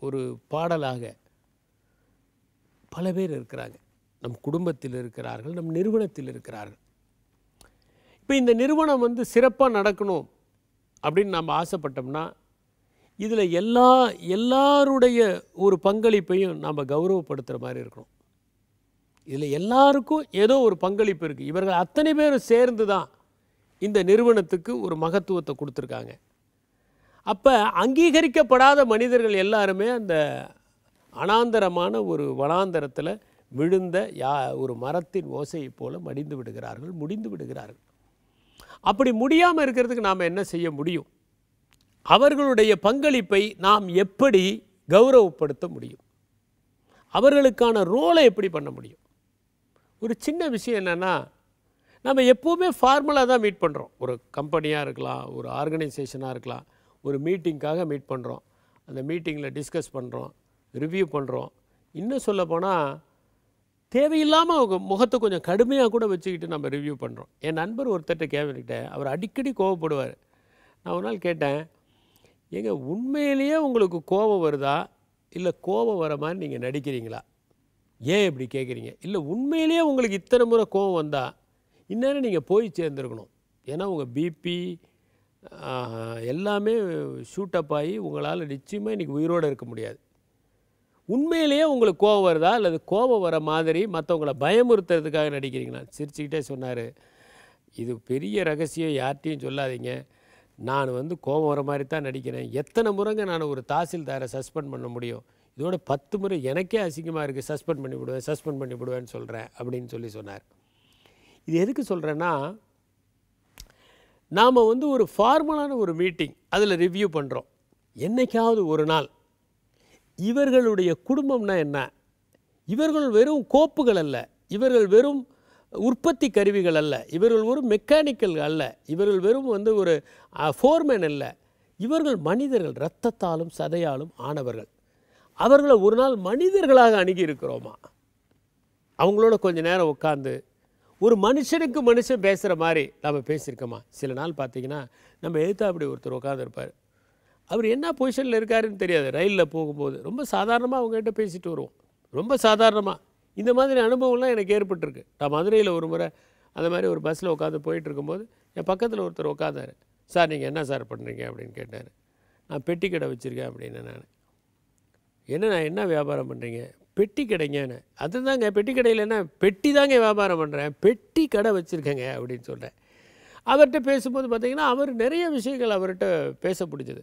ஒரு பாடலாக, பல பேர் இருக்கிறாங்க. நம் குடும்பத்தில் இருக்கிறார்கள், நம் நிறுவனத்தில் இருக்கிறார்கள். இப்போ இந்த நிறுவனம் வந்து சிறப்பாக நடக்கணும் அப்படின்னு நம்ம ஆசைப்பட்டோம்னா இதில் எல்லாருடைய ஒரு பங்களிப்பையும் நாம் கௌரவப்படுத்துகிற மாதிரி இருக்கணும். இதில் எல்லாருக்கும் ஏதோ ஒரு பங்களிப்பு இருக்குது. இவர்கள் அத்தனை பேரும் சேர்ந்து தான் இந்த நிறுவனத்துக்கு ஒரு மகத்துவத்தை கொடுத்துருக்காங்க. அப்போ அங்கீகரிக்கப்படாத மனிதர்கள் எல்லாருமே அந்த அனாந்தரமான ஒரு வனாந்தரத்தில் விழுந்த ஒரு மரத்தின் ஓசையை போல மடிந்து விடுகிறார்கள், முடிந்து விடுகிறார்கள். அப்படி முடியாமல் இருக்கிறதுக்கு நாம் என்ன செய்ய முடியும்? அவர்களுடைய பங்களிப்பை நாம் எப்படி கௌரவப்படுத்த முடியும்? அவர்களுக்கான ரோலை எப்படி பண்ண முடியும்? ஒரு சின்ன விஷயம் என்னென்னா, நம்ம எப்போவுமே ஃபார்மலாக தான் மீட் பண்ணுறோம். ஒரு கம்பெனியாக இருக்கலாம், ஒரு ஆர்கனைசேஷனாக இருக்கலாம், ஒரு மீட்டிங்காக மீட் பண்ணுறோம். அந்த மீட்டிங்கில் டிஸ்கஸ் பண்ணுறோம், ரிவ்யூ பண்ணுறோம். இன்னும் சொல்லப்போனால் தேவையில்லாமல் அவங்க முகத்தை கொஞ்சம் கடுமையாக கூட வச்சுக்கிட்டு நம்ம ரிவ்யூ பண்ணுறோம். என் நண்பர் ஒருத்தர்கிட்ட கேட்டுக்கிட்டேன், அவர் அடிக்கடி கோவப்படுவார். நான் ஒரு நாள் கேட்டேன், ஏங்க உண்மையிலேயே உங்களுக்கு கோபம் வருதா இல்லை கோபம் வர மாதிரி நீங்கள் நடிக்கிறீங்களா? ஏன் இப்படி கேட்குறீங்க? இல்லை உண்மையிலேயே உங்களுக்கு இத்தனை முறை கோபம் வந்தால் இந்நேரம் நீங்கள் போய் சேர்ந்துருக்கணும். ஏன்னா உங்கள் பிபி எல்லாமே ஷூட்டப் ஆகி உங்களால் நிச்சயமாக இன்றைக்கி உயிரோடு இருக்க முடியாது. உண்மையிலேயே உங்களுக்கு கோபம் வருதா அல்லது கோபம் வர மாதிரி மற்றவங்களை பயமுறுத்துறதுக்காக நடிக்கிறீங்களா? சிரிச்சுக்கிட்டே சொன்னார், இது பெரிய ரகசியம், யார்கிட்டையும் சொல்லாதீங்க. நான் வந்து கோபம் வர மாதிரி தான் நடிக்கிறேன். எத்தனை முறைங்க நான் ஒரு தாசில்தாரை சஸ்பெண்ட் பண்ண முடியும்? இதோட 10 முறை எனக்கே அசிங்கமாக இருக்குது, சஸ்பெண்ட் பண்ணி விடுவேன்னு சொல்கிறேன் அப்படின்னு சொன்னார். இது எதுக்கு சொல்கிறேன்னா, நாம் வந்து ஒரு ஃபார்மலான ஒரு மீட்டிங் அதில் ரிவ்யூ பண்ணுறோம். என்றைக்காவது ஒரு நாள் இவர்களுடைய குடும்பம்னா என்ன? இவர்கள் வெறும் கோப்புகள் அல்ல, இவர்கள் வெறும் உற்பத்தி கருவிகள் அல்ல, இவர்கள் ஒரு மெக்கானிக்கல் அல்ல, இவர்கள் வெறும் வந்து ஒரு ஃபோர்மேன் அல்ல, இவர்கள் மனிதர்கள், இரத்தத்தாலும் சதையாலும் ஆனவர்கள். அவர்களை ஒரு நாள் மனிதர்களாக அணுகி இருக்கிறோமா? அவங்களோட கொஞ்சம் நேரம் உட்காந்து ஒரு மனுஷனுக்கு மனுஷன் பேசுகிற மாதிரி நம்ம பேசியிருக்கோமா? சில நாள் பார்த்திங்கன்னா நம்ம எதிர்த்தா அப்படி ஒருத்தர் உட்காந்துருப்பார். அவர் என்ன பொசிஷனில் இருக்காருன்னு தெரியாது. ரயிலில் போகும்போது ரொம்ப சாதாரணமாக அவங்ககிட்ட பேசிட்டு வருவோம், ரொம்ப சாதாரணமாக. இந்த மாதிரி அனுபவம்லாம் எனக்கு ஏற்பட்டிருக்கு. நான் மதுரையில் ஒரு முறை அந்த மாதிரி ஒரு பஸ்ஸில் உட்காந்து போயிட்டு இருக்கும்போது என் பக்கத்தில் ஒருத்தர் உட்காந்தார். சார் நீங்கள் என்ன சார் பண்ணுறீங்க அப்படின்னு கேட்டார். நான் பெட்டி கடை வச்சுருக்கேன் அப்படின்னு. நான் என்ன வியாபாரம் பண்ணுறீங்க? பெட்டி கடைங்கன்னு. அதுதாங்க பெட்டி கடையில் என்ன பெட்டி தாங்க வியாபாரம் பண்ணுறேன், பெட்டி கடை வச்சுருக்கேங்க அப்படின்னு சொல்கிறேன். அவர்கிட்ட பேசும்போது பார்த்திங்கன்னா அவர் நிறைய விஷயங்கள் அவர்கிட்ட பேச பிடிச்சது.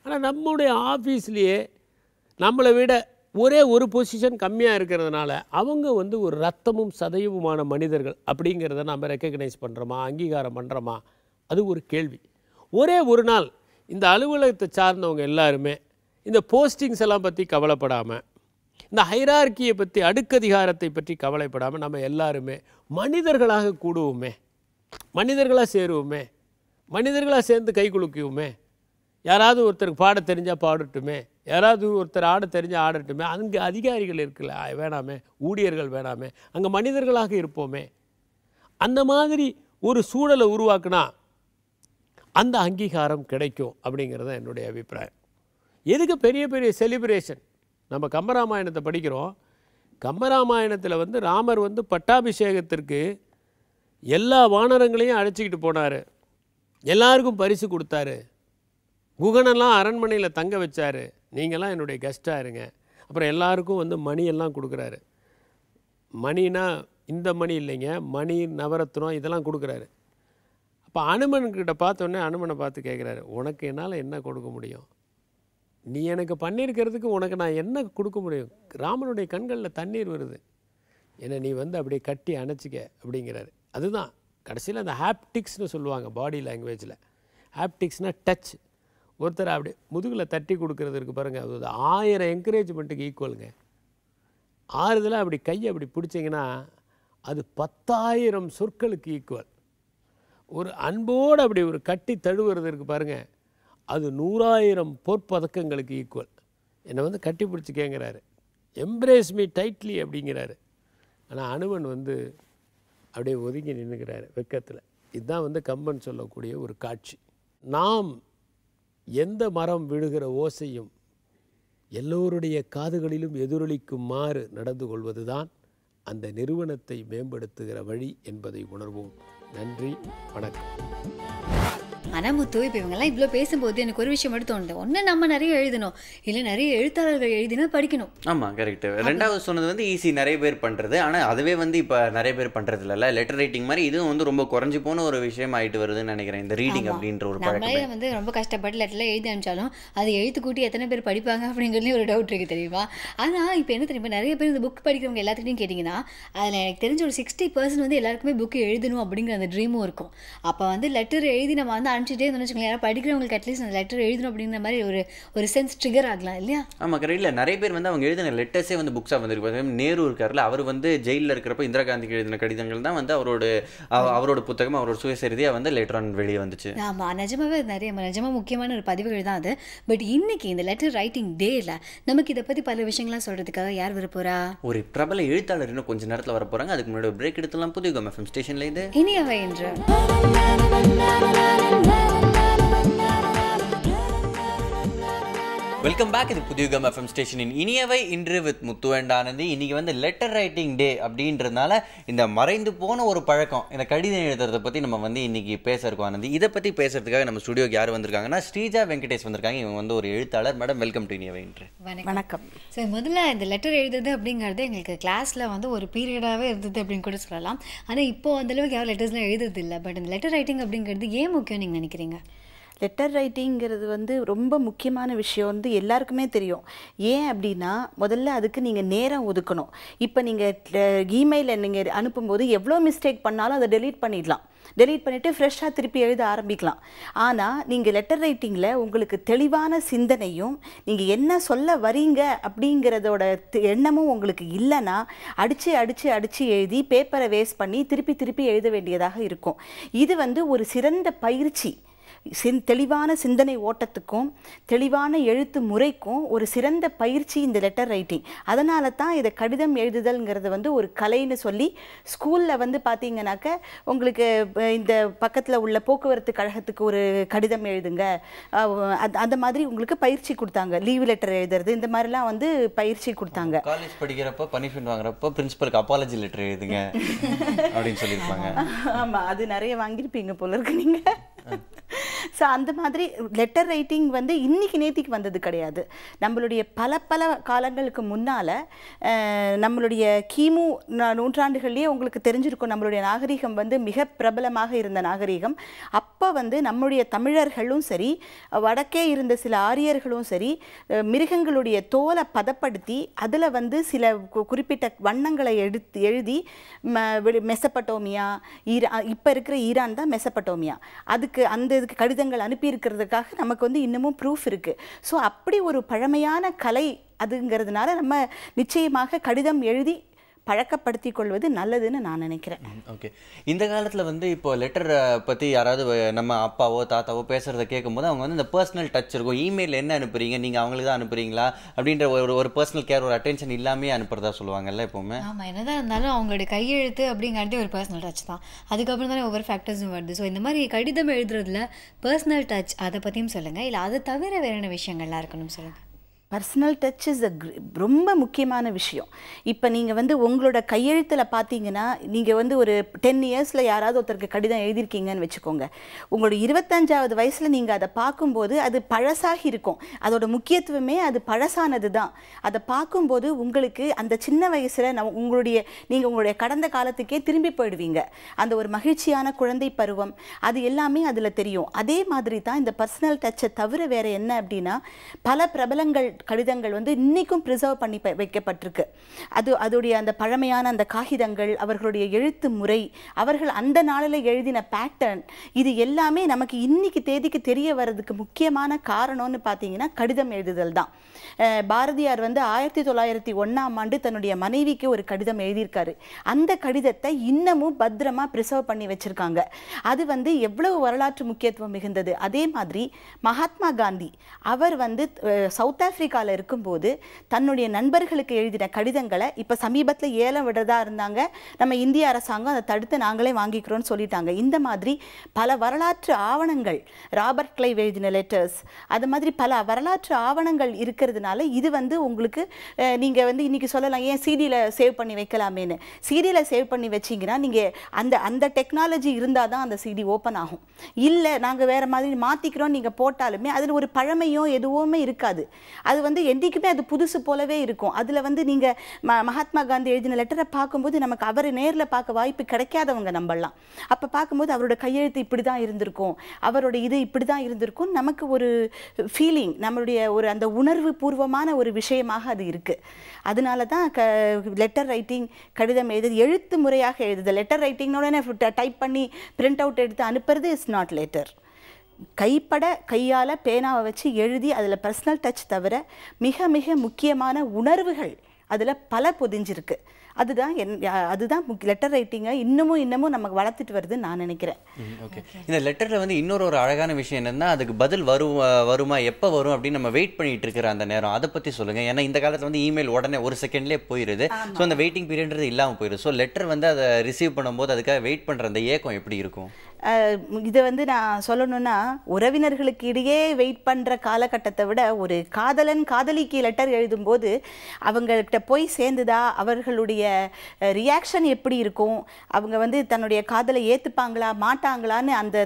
ஆனால் நம்முடைய ஆஃபீஸ்லேயே நம்மளை விட ஒரே ஒரு பொசிஷன் கம்மியாக இருக்கிறதுனால அவங்க வந்து ஒரு ரத்தமும் சதையுமான மனிதர்கள் அப்படிங்கிறத நம்ம ரெக்கக்னைஸ் பண்ணுறோமா, அங்கீகாரம் பண்ணுறோமா? அது ஒரு கேள்வி. ஒரே ஒரு நாள் இந்த அலுவலகத்தை சார்ந்தவங்க எல்லாருமே இந்த போஸ்டிங்ஸ் எல்லாம் பற்றி கவலைப்படாமல், இந்த ஹைரார்க்கியை பற்றி, அடுக்கதிகாரத்தை பற்றி கவலைப்படாமல் நம்ம எல்லாருமே மனிதர்களாக கூடுவோமே, மனிதர்களாக சேருவோமே, மனிதர்களாக சேர்ந்து கை குலுக்குவோமே. யாராவது ஒருத்தருக்கு பாட தெரிஞ்சால் பாடட்டுமே, யாராவது ஒருத்தர் ஆட தெரிஞ்சால் ஆடட்டுமே. அங்கே அதிகாரிகள் இருக்குல்ல வேணாமே, ஊழியர்கள் வேணாமே, அங்கே மனிதர்களாக இருப்போமே. அந்த மாதிரி ஒரு சூழலை உருவாக்குனா அந்த அங்கீகாரம் கிடைக்கும் அப்படிங்கிறது தான் என்னுடைய அபிப்பிராயம். எதுக்கு பெரிய பெரிய செலிப்ரேஷன்? நம்ம கம்பராமாயணத்தை படிக்கிறோம். கம்பராமாயணத்தில் வந்து ராமர் வந்து பட்டாபிஷேகத்திற்கு எல்லா வானரங்களையும் அழைச்சிக்கிட்டு போனார், எல்லாருக்கும் பரிசு கொடுத்தாரு, குகனெல்லாம் அரண்மனையில் தங்க வச்சார், நீங்கள்லாம் என்னுடைய கெஸ்ட்டாக இருங்க. அப்புறம் எல்லாருக்கும் வந்து மணியெல்லாம் கொடுக்குறாரு. மணினா இந்த மணி இல்லைங்க, மணி நவரத்னம் இதெல்லாம் கொடுக்குறாரு. அப்போ அனுமன்கிட்ட பார்த்தோன்னே அனுமனை பார்த்து கேட்குறாரு, உனக்கு என்னால் என்ன கொடுக்க முடியும்? நீ எனக்கு பண்ணியிருக்கிறதுக்கு உனக்கு நான் என்ன கொடுக்க முடியும்? ராமனுடைய கண்களில் தண்ணீர் வருது, என்னை நீ வந்து அப்படியே கட்டி அணைச்சிக்க அப்படிங்கிறாரு. அதுதான் கடைசியில் அந்த ஹாப்டிக்ஸ்னு சொல்லுவாங்க பாடி லாங்குவேஜில். ஹாப்டிக்ஸ்னால் டச். ஒருத்தர் அப்படி முதுகில் தட்டி கொடுக்கறது இருக்குது பாருங்கள், அது 1000 என்கரேஜ்மெண்ட்டுக்கு ஈக்குவலுங்க. ஆறுதலாக அப்படி கையை அப்படி பிடிச்சிங்கன்னா அது 10,000 சொற்களுக்கு ஈக்குவல். ஒரு அன்போடு அப்படி ஒரு கட்டி தழுவுறது இருக்குது பாருங்கள், அது 100,000 பொற்பதக்கங்களுக்கு ஈக்குவல். என்னை வந்து கட்டி பிடிச்சி கேட்குறாரு, எம்ப்ரேஸ் மீ டைட்லி அப்படிங்கிறாரு. ஆனால் அனுமன் வந்து அப்படியே ஒதுங்கி நின்றுக்கிறாரு வெக்கத்தில். இதுதான் வந்து கம்பன் சொல்லக்கூடிய ஒரு காட்சி. நாம் எந்த மரம் விழுகிற ஓசையும் எல்லோருடைய காதுகளிலும் எதிரொலிக்குமாறு நடந்து கொள்வதுதான் அந்த நிறுவனத்தை மேம்படுத்துகிற வழி என்பதை உணர்வோம். நன்றி, வணக்கம். ஆனால் முத்து, இப்போ இவங்கெல்லாம் இவ்வளோ பேசும்போது எனக்கு ஒரு விஷயம் மட்டும் தோணுது. ஒன்று, நம்ம நிறைய எழுதணும், இல்லை நிறைய எழுத்தாளர்கள் எழுதினா படிக்கணும். ஆமாம், கரெக்டு. ரெண்டாவது சொன்னது வந்து ஈஸி, நிறைய பேர் பண்ணுறது. ஆனால் அதுவே வந்து இப்போ நிறைய பேர் பண்ணுறது இல்லைல்ல. லெட்டர் ரைட்டிங் மாதிரி இதுவும் வந்து ரொம்ப குறைஞ்சி போன ஒரு விஷயம் ஆகிட்டு வருதுன்னு நினைக்கிறேன், இந்த ரீடிங் அப்படின்ற ஒரு பழக்கம். நம்மளே வந்து ரொம்ப கஷ்டப்பட்டு லெட்டரில் எழுதி அனுப்பிச்சாலும் அது எழுத்து கூட்டி எத்தனை பேர் படிப்பாங்க அப்படிங்கிறதுலேயும் ஒரு டவுட் இருக்குது, தெரியுமா? ஆனால் இப்போ என்ன தெரியுமா, நிறைய பேர் இந்த புக் படிக்கிறவங்க எல்லாத்துக்கிட்டையும் கேட்டிங்கன்னா அதில் எனக்கு தெரிஞ்ச ஒரு 60% வந்து எல்லாருக்குமே புக்கு எழுதணும் அப்படிங்கிற அந்த ட்ரீமும் இருக்கும். அப்போ வந்து லெட்டர் எழுதி நம்ம வந்து அனுப்பிச்சிட்டே இருந்தோம்னு வச்சுக்கோங்களேன், யாராவது படிக்கிறவங்களுக்கு அட்லீஸ்ட் அந்த லெட்டர் எழுதணும் அப்படிங்கிற மாதிரி ஒரு சென்ஸ் ட்ரிகர் ஆகலாம் இல்லையா? ஆமாம், கரெக்ட். இல்லை, நிறைய பேர் வந்து அவங்க எழுதின லெட்டர்ஸே வந்து புக்ஸாக வந்துருக்கு. நேரு இருக்கார்ல, அவர் வந்து ஜெயிலில் இருக்கிறப்ப இந்திரா காந்திக்கு எழுதின கடிதங்கள் தான் வந்து அவரோட புத்தகம், அவரோட சுயசரிதியாக வந்து லேட்டர் ஆன் வெளியே வந்துச்சு. ஆமாம், நிஜமாவே நிஜமாக முக்கியமான ஒரு பதிவுகள் தான் அது. பட் இன்னைக்கு இந்த லெட்டர் ரைட்டிங் டேல நமக்கு இதை பற்றி பல விஷயங்கள்லாம் சொல்கிறதுக்காக யார் வர போகிறா? ஒரு பிரபல எழுத்தாளர் இன்னும் கொஞ்சம் நேரத்தில் வர போகிறாங்க. அதுக்கு முன்னாடி ஒரு பிரேக் எடுத்துலாம். புதிய FM ஸ்டேஷனில் இது இனியவை என்று வெல்கம் பேக். இது புதிய FM ஸ்டேஷனின் இனியவை இன்று வித் முத்து அண்ட் ஆனந்தி. இன்னைக்கு வந்து லெட்டர் ரைட்டிங் டே அப்படின்றதுனால இந்த மறைந்து போன ஒரு பழக்கம், இந்த கடிதம் எழுதுறதை பற்றி நம்ம வந்து இன்னைக்கு பேச இருக்கோம் ஆனந்தி. இதை பற்றி பேசுறதுக்காக நம்ம ஸ்டுடியோக்கு யார் வந்திருக்காங்கன்னா ஸ்ரீஜா வெங்கடேஷ் வந்திருக்காங்க. இவங்க வந்து ஒரு எழுத்தாளர். மேடம், வெல்கம் டு இனியவை இன்று. வணக்கம். ஸோ முதல்ல இந்த லெட்டர் எழுதுறது அப்படிங்கிறது எங்களுக்கு கிளாஸில் வந்து ஒரு பீரியடாகவே இருந்தது அப்படின்னு கூட சொல்லலாம். ஆனால் இப்போது அந்தளவுக்கு யாரும் லெட்டர்ஸ்லாம் எழுதுறது இல்லை. பட் இந்த லெட்டர் ரைட்டிங் அப்படிங்கிறது ஏன் முக்கியம் நீங்கள் நினைக்கிறீங்க? லெட்டர் ரைட்டிங்கிறது வந்து ரொம்ப முக்கியமான விஷயம் வந்து எல்லாருக்குமே தெரியும். ஏன் அப்படின்னா, முதல்ல அதுக்கு நீங்கள் நேரம் ஒதுக்கணும். இப்போ நீங்கள் இமெயிலில் நீங்கள் அனுப்பும்போது எவ்வளோ மிஸ்டேக் பண்ணாலும் அதை டெலீட் பண்ணிடலாம். டெலீட் பண்ணிவிட்டு ஃப்ரெஷ்ஷாக திருப்பி எழுத ஆரம்பிக்கலாம். ஆனால் நீங்கள் லெட்டர் ரைட்டிங்கில் உங்களுக்கு தெளிவான சிந்தனையும் நீங்கள் என்ன சொல்ல வரீங்க அப்படிங்கிறதோட எண்ணமும் உங்களுக்கு இல்லைன்னா அடித்து எழுதி பேப்பரை வேஸ்ட் பண்ணி திருப்பி எழுத வேண்டியதாக இருக்கும். இது வந்து ஒரு சிறந்த பயிற்சி. தெளிவான சிந்தனை ஓட்டத்துக்கும் தெளிவான எழுத்து முறைக்கும் ஒரு சிறந்த பயிற்சி இந்த லெட்டர் ரைட்டிங். அதனால தான் இதை கடிதம் எழுதுதல்ங்கிறது வந்து ஒரு கலைன்னு சொல்லி ஸ்கூலில் வந்து பார்த்தீங்கன்னாக்க உங்களுக்கு இந்த பக்கத்தில் உள்ள போக்குவரத்து கழகத்துக்கு ஒரு கடிதம் எழுதுங்க, அந்த மாதிரி உங்களுக்கு பயிற்சி கொடுத்தாங்க. லீவ் லெட்டர் எழுதுறது இந்த மாதிரிலாம் வந்து பயிற்சி கொடுத்தாங்க. காலேஜ் படிக்கிறப்ப பனிஷ்மெண்ட் வாங்குறப்ப பிரின்சிபலுக்கு அப்பாலஜி லெட்டர் எழுதுங்க அப்படின்னு சொல்லியிருப்பாங்க. ஆமாம், அது நிறைய வாங்கியிருப்பீங்க போல இருக்கு நீங்கள். ஸோ அந்த மாதிரி லெட்டர் ரைட்டிங் வந்து இன்னைக்கு நேத்திக்கு வந்தது கிடையாது. நம்மளுடைய பல காலங்களுக்கு முன்னால் நம்மளுடைய கிமு நூற்றாண்டுகள்லேயே உங்களுக்கு தெரிஞ்சிருக்கும், நம்மளுடைய நாகரிகம் வந்து மிக பிரபலமாக இருந்த நாகரிகம். அப்போ வந்து நம்முடைய தமிழர்களும் சரி, வடக்கே இருந்த சில ஆரியர்களும் சரி, மிருகங்களுடைய தோலை பதப்படுத்தி அதில் வந்து சில குறிப்பிட்ட வண்ணங்களை எழுதி மெசபட்டோமியா, இப்போ இருக்கிற ஈரான் தான் மெசபட்டோமியா, இதுக்கு கடிதங்கள் அனுப்பியிருக்கிறதுக்காக நமக்கு வந்து இன்னமும் ப்ரூஃப் இருக்குது. ஸோ அப்படி ஒரு பழமையான கலை அதுங்கிறதுனால நம்ம நிச்சயமாக கடிதம் எழுதி பழக்கப்படுத்தி கொள்வது நல்லதுன்னு நான் நினைக்கிறேன். ஓகே, இந்த காலத்தில் வந்து இப்போ லெட்டர் பற்றி யாராவது நம்ம அப்பாவோ தாத்தாவோ பேசுகிறத கேட்கும்போது அவங்க வந்து இந்த பர்சனல் டச் இருக்கும். இமெயில் என்ன அனுப்புறீங்க, நீங்கள் அவங்களுக்கு தான் அனுப்புறீங்களா அப்படின்ற ஒரு பர்சனல் கேர், ஒரு அட்டென்ஷன் இல்லாமே அனுப்புறதா சொல்லுவாங்கல்ல எப்போவுமே. ஆமாம், என்னதான் இருந்தாலும் அவங்களுடைய கையெழுத்து அப்படிங்கிறதே ஒரு பர்சனல் டச் தான். அதுக்கப்புறம் தானே ஒவ்வொரு ஃபேக்டர்ஸும் வருது. ஸோ இந்த மாதிரி கடிதம் எழுதுறதுல பர்சனல் டச் அதை பற்றியும் சொல்லுங்கள், இல்லை அதை தவிர வேறு என்ன விஷயங்கள்லாம் இருக்கணும்னு சொல்லுங்கள். பர்சனல் டச் இஸ் ரொம்ப முக்கியமான விஷயம். இப்போ நீங்கள் வந்து உங்களோட கையெழுத்தில் பார்த்தீங்கன்னா, நீங்கள் வந்து ஒரு 10 இயர்ஸில் யாராவது ஒருத்தருக்கு கடிதம் எழுதியிருக்கீங்கன்னு வச்சுக்கோங்க. உங்களோட 25வது வயசில் நீங்கள் அதை பார்க்கும்போது அது பழசாகி இருக்கும். அதோட முக்கியத்துவமே அது பழசானது தான். அதை பார்க்கும்போது உங்களுக்கு அந்த சின்ன வயசில் நீங்கள் உங்களுடைய கடந்த காலத்துக்கே திரும்பி போயிடுவீங்க. அந்த ஒரு மகிழ்ச்சியான குழந்தை பருவம் அது எல்லாமே அதில் தெரியும். அதே மாதிரி தான் இந்த பர்சனல் டச்சை தவிர வேறு என்ன அப்படின்னா, பல பிரபலங்கள் கடிதங்கள் வந்து இன்னைக்கும் ப்ரிசர்வ் பண்ணி வைக்கப்பட்டிருக்கு. அதோடைய அந்த பழமையான அந்த காகிதங்கள், அவர்களுடைய எழுத்து முறை, அவர்கள் அந்த நாளில் எழுதின பேட்டர்ன், இது எல்லாமே நமக்கு இன்னைக்கு தேதிக்கு தெரிய வர்றதுக்கு முக்கியமான காரணம்னு பார்த்தீங்கன்னா கடிதம் எழுதுதல் தான். பாரதியார் வந்து 1901ஆம் ஆண்டு தன்னுடைய மனைவிக்கு ஒரு கடிதம் எழுதியிருக்காரு. அந்த கடிதத்தை இன்னமும் பத்திரமா ப்ரிசர்வ் பண்ணி வச்சிருக்காங்க. அது வந்து எவ்வளவு வரலாற்று முக்கியத்துவம் மிகுந்தது. அதே மாதிரி மகாத்மா காந்தி அவர் வந்து சவுத் ஆப்பிரிக்கா அமெரிக்காவில் இருக்கும்போது தன்னுடைய நண்பர்களுக்கு எழுதின கடிதங்களை இப்போ சமீபத்தில் ஏலம் விடுறதா இருந்தாங்க, நம்ம இந்திய அரசாங்கம் அதை தடுத்து நாங்களே வாங்கிக்கிறோம்னு சொல்லிட்டாங்க. இந்த மாதிரி பல வரலாற்று ஆவணங்கள், ராபர்ட் கிளைவ் எழுதின லெட்டர்ஸ், அது மாதிரி பல வரலாற்று ஆவணங்கள் இருக்கிறதுனால இது வந்து உங்களுக்கு நீங்கள் வந்து இன்றைக்கி சொல்லலாம், ஏன் சிடியில் சேவ் பண்ணி வைக்கலாமேன்னு. சிடியில் சேவ் பண்ணி வச்சிங்கன்னா நீங்கள் அந்த டெக்னாலஜி இருந்தால் தான் அந்த சிடி ஓப்பன் ஆகும். இல்லை நாங்கள் வேறு மாதிரி மாற்றிக்கிறோம் நீங்கள் போட்டாலுமே அதில் ஒரு பழமையோ எதுவுமே இருக்காது. அது வந்து என்றைக்குமே அது புதுசு போலவே இருக்கும். அதில் வந்து நீங்கள் மகாத்மா காந்தி எழுதின லெட்டரை பார்க்கும்போது நமக்கு அவர் நேரில் பார்க்க வாய்ப்பு கிடைக்காதவங்க நம்பலாம். அப்போ பார்க்கும்போது அவரோட கையெழுத்து இப்படி தான் இருந்திருக்கும், அவரோட இது இப்படி தான் இருந்திருக்கும், நமக்கு ஒரு ஃபீலிங், நம்மளுடைய ஒரு அந்த உணர்வு பூர்வமான ஒரு விஷயமாக அது இருக்குது. அதனால தான் லெட்டர் ரைட்டிங், கடிதம் எழுதுது, எழுத்து முறையாக எழுதுது. லெட்டர் ரைட்டிங்னோட டைப் பண்ணி பிரிண்ட் அவுட் எடுத்து அனுப்புறது இஸ் நாட் லெட்டர். கையால் பேனாவை வச்சு எழுதி அதில் பர்சனல் டச் தவிர மிக மிக முக்கியமான உணர்வுகள் அதில் பல பொதிஞ்சிருக்கு. அதுதான் லெட்டர் ரைட்டிங்கை இன்னமும் நமக்கு வளர்த்துட்டு வருதுன்னு நான் நினைக்கிறேன். ஓகே, இந்த லெட்டரில் வந்து இன்னொரு அழகான விஷயம் என்னென்னா, அதுக்கு பதில் வருமா எப்போ வரும் அப்படின்னு நம்ம வெயிட் பண்ணிட்டு இருக்கிற அந்த நேரம், அதை பற்றி சொல்லுங்கள். ஏன்னா இந்த காலத்தில் வந்து இமெயில் உடனே ஒரு செகண்ட்லேயே போயிடுது. ஸோ அந்த வெயிட்டிங் பீரியட்ன்றது இல்லாமல் போயிடுது. ஸோ லெட்டர் வந்து அதை ரிசீவ் பண்ணும்போது அதுக்காக வெயிட் பண்ணுற அந்த ஏக்கம் எப்படி இருக்கும்? இதை வந்து நான் சொல்லணும்னா, உறவினர்களுக்கு இடையே வெயிட் பண்ணுற காலகட்டத்தை விட ஒரு காதலிக்கு லெட்டர் எழுதும்போது அவங்கள்கிட்ட போய் சேர்ந்துதா, அவர்களுடைய ரியாக்ஷன் எப்படி இருக்கும், அவங்க வந்து தன்னுடைய காதலை ஏற்றுப்பாங்களா மாட்டாங்களான்னு அந்த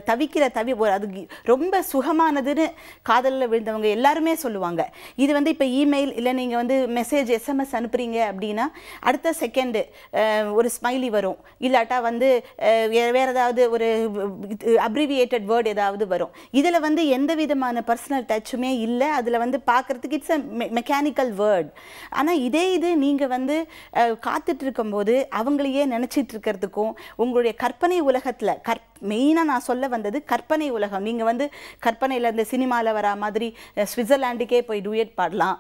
அது ரொம்ப சுகமானதுன்னு காதலில் விழுந்தவங்க எல்லாருமே சொல்லுவாங்க. இது வந்து இப்போ இமெயில் இல்லை நீங்கள் வந்து மெசேஜ் SMS அனுப்புகிறீங்க அப்படின்னா அடுத்த செகண்டு ஒரு ஸ்மைலி வரும், இல்லாட்டா வந்து வேறு ஏதாவது ஒரு அப்ரிவியேட்டட் வேர்ட் ஏதாவது வரும். இதில் வந்து எந்த விதமான பர்சனல் டச்சுமே இல்லை. அதில் வந்து பார்க்குறதுக்கு இட்ஸ் அ மெக்கானிக்கல் வேர்ட். ஆனால் இது நீங்கள் வந்து காத்துட்டு இருக்கும்போது அவங்களையே நினச்சிட்டு இருக்கிறதுக்கும் உங்களுடைய கற்பனை உலகத்தில் மெயினாக நான் சொல்ல வந்தது கற்பனை உலகம். நீங்கள் வந்து கற்பனையில் இந்த சினிமாவில் வரா மாதிரி சுவிட்சர்லாண்டுக்கே போய் டூயட் பாடலாம்,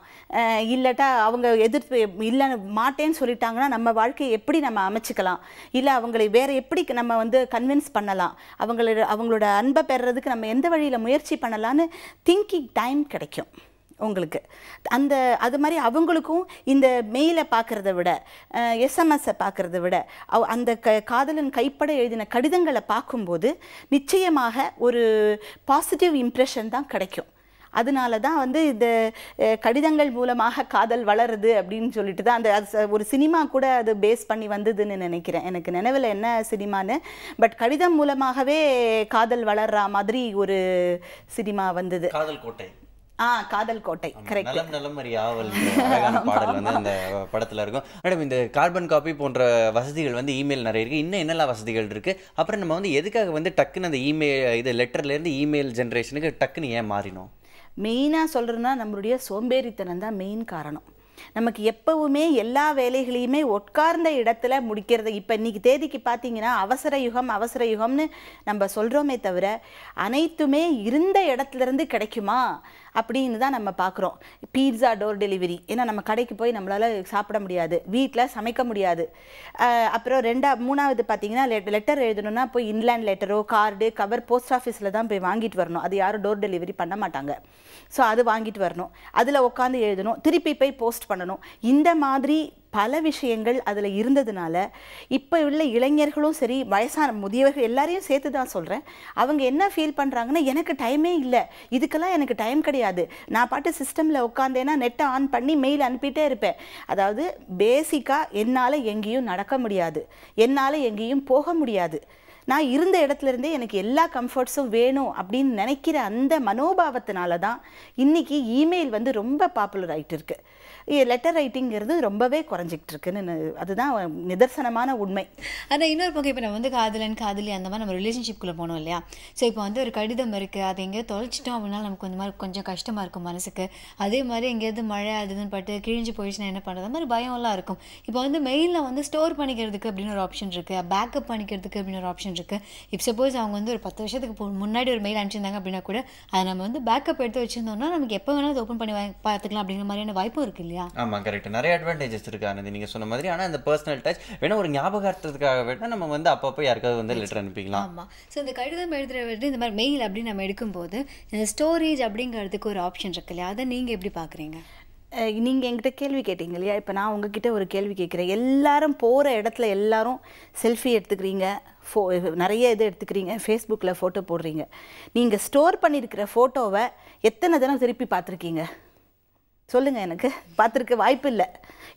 இல்லாட்டா அவங்க எதிர்த்து இல்லை மாட்டேன்னு சொல்லிட்டாங்கன்னா நம்ம வாழ்க்கையை எப்படி நம்ம அமைச்சிக்கலாம், இல்லை அவங்களை வேறு எப்படி நம்ம வந்து கன்வின்ஸ் பண்ணலாம், அவங்களோட அன்பை பெறுறதுக்கு நம்ம எந்த வழியில் முயற்சி பண்ணலான்னு திங்கிங் டைம் கிடைக்கும் உங்களுக்கு. அது மாதிரி அவங்களுக்கும் இந்த மெயிலை பார்க்குறத விட SMS-ஐ பார்க்குறத விட அந்த காதலன் கைப்பட எழுதின கடிதங்களை பார்க்கும்போது நிச்சயமாக ஒரு பாசிட்டிவ் இம்ப்ரெஷன் தான் கிடைக்கும். அதனால தான் வந்து இந்த கடிதங்கள் மூலமாக காதல் வளருது அப்படின்னு சொல்லிட்டு தான் அந்த ஒரு சினிமா கூட அது பேஸ் பண்ணி வந்ததுன்னு நினைக்கிறேன். எனக்கு நினைவில் என்ன சினிமான்னு, பட் கடிதம் மூலமாகவே காதல் வளர்ற மாதிரி ஒரு சினிமா வந்தது, காதல் கோட்டை. காதல் கோட்டை. கரெக்ட். அழகான பாடல் வந்து அந்த படத்துல இருக்கும். மேடம், இந்த கார்பன் காப்பி போன்ற வசதிகள் வந்து இமெயில் நிறைய இருக்கு. இன்னும் என்னெல்லாம் வசதிகள் இருக்கு? அப்புறம் நம்ம வந்து எதுக்காக வந்து டக்குன்னு அந்த இது லெட்டர்ல இருந்து இமெயில் ஜென்ரேஷனுக்கு டக்குன்னு ஏன் மாறினோம்? மெயினாக சொல்கிறேன்னா நம்மளுடைய சோம்பேறித்தனம் தான் மெயின் காரணம். நமக்கு எப்பவுமே எல்லா வேலைகளையுமே உட்கார்ந்த இடத்துல முடிக்கிறது. இப்போ இன்னைக்கு தேதிக்கு பார்த்தீங்கன்னா அவசர யுகம்னு நம்ம சொல்கிறோமே தவிர அனைத்துமே இருந்த இடத்துலேருந்து கிடைக்குமா அப்படின்னு தான் நம்ம பார்க்குறோம். பீட்சா டோர் டெலிவரி, ஏன்னா நம்ம கடைக்கு போய் நம்மளால் சாப்பிட முடியாது, வீட்டில் சமைக்க முடியாது. அப்புறம் மூணாவது பார்த்தீங்கன்னா லெட்டர் எழுதணும்னா போய் இன்லேண்ட் லெட்டரோ கார்டு கவர் போஸ்ட் ஆஃபீஸில் தான் போய் வாங்கிட்டு வரணும். அது யாரும் டோர் டெலிவரி பண்ண மாட்டாங்க. ஸோ அது வாங்கிட்டு வரணும், அதில் உட்காந்து எழுதணும், திருப்பி போய் போஸ்ட் பண்ணணும். இந்த மாதிரி பல விஷயங்கள் அதில் இருந்ததுனால இப்போ உள்ள இளைஞர்களும் சரி வயசான முதியவர்கள் எல்லாரையும் சேர்த்து தான் சொல்கிறேன், அவங்க என்ன ஃபீல் பண்ணுறாங்கன்னா எனக்கு டைமே இல்லை, இதுக்கெல்லாம் எனக்கு டைம் கிடையாது, நான் பாட்டு சிஸ்டமில் உட்காந்தேன்னா நெட்டை ஆன் பண்ணி மெயில் அனுப்பிட்டே இருப்பேன். அதாவது பேசிக்காக என்னால் எங்கேயும் நடக்க முடியாது, என்னால் எங்கேயும் போக முடியாது, நான் இருந்த இடத்துல இருந்தே எனக்கு எல்லா கம்ஃபர்ட்ஸும் வேணும் அப்படின்னு நினைக்கிற அந்த மனோபாவத்தினால தான் இன்றைக்கி இமெயில் வந்து ரொம்ப பாப்புலர் ஆகிட்டு இருக்கு. லெட்டர் ரைட்டிங்கிறது ரொம்பவே குறைஞ்சிக்கிட்டு இருக்குன்னு அதுதான் நிதர்சனமான உண்மை. ஆனால் இன்னொரு பக்கம் இப்போ நம்ம வந்து காதலி அந்த மாதிரி நம்ம ரிலேஷன்ஷிப்குள்ளே போனோம் இல்லையா? ஸோ இப்போ வந்து ஒரு கடிதம் இருக்குது, அது எங்கேயோ தொலைச்சிட்டோம் அப்படின்னா நமக்கு இந்த மாதிரி கொஞ்சம் கஷ்டமாக இருக்கும் மனசுக்கு. அதே மாதிரி எங்கேயாவது மழை அதுன்னு பட்டு கிழிஞ்சு போயிடுச்சுன்னா என்ன பண்ணுறது, அது மாதிரி பயம்லாம் இருக்கும். இப்போ வந்து மெயிலில் வந்து ஸ்டோர் பண்ணிக்கிறதுக்கு அப்படின்னு ஒரு ஆப்ஷன் இருக்குது, பேக்கப் பண்ணிக்கிறதுக்கு அப்படின்னு ஒரு ஆப்ஷன் இருக்குது. இப்போ சப்போஸ் அவங்க வந்து ஒரு 10 வருஷத்துக்கு முன்னாடி ஒரு மெயில் அனுப்பிச்சிருந்தாங்க அப்படின்னா கூட அதை நம்ம வந்து பேக்கப் எடுத்து வச்சுருந்தோம்னா நமக்கு எப்போ வேணாலும் ஓப்பன் பண்ணி பார்த்துக்கலாம் அப்படிங்கிற மாதிரியான வாய்ப்பும் இருக்குது இல்லையா? ஆமாம், கரெக்ட். நிறைய அட்வான்டேஜஸ் இருக்கு ஆனந்தி நீங்கள் சொன்ன மாதிரி. ஆனால் இந்த பர்சனல் டச் வேணா ஒரு ஞாபகார்த்தத்துக்காக வேணா நம்ம வந்து அப்பப்போ யாருக்காவது வந்து லெட்டர் அனுப்பிக்கலாம். ஆமாம். ஸோ இந்த கடிதம் எழுதுறது இந்த மாதிரி மெயில் அப்படின்னு நம்ம எடுக்கும்போது இந்த ஸ்டோரேஜ் அப்படிங்கிறதுக்கு ஒரு ஆப்ஷன் இருக்கு இல்லையா, அதை நீங்கள் எப்படி பார்க்குறீங்க? நீங்கள் என்கிட்ட கேள்வி கேட்டீங்க இல்லையா, இப்போ நான் உங்ககிட்ட ஒரு கேள்வி கேட்குறேன். எல்லாரும் போகிற இடத்துல எல்லாரும் செல்ஃபி எடுத்துக்கிறீங்க, நிறைய இது எடுத்துக்கிறீங்க, ஃபேஸ்புக்கில் ஃபோட்டோ போடுறீங்க. நீங்கள் ஸ்டோர் பண்ணியிருக்கிற ஃபோட்டோவை எத்தனை தினம் திருப்பி பார்த்துருக்கீங்க சொல்லுங்கள்? எனக்கு பார்த்துருக்க வாய்ப்பு இல்லை.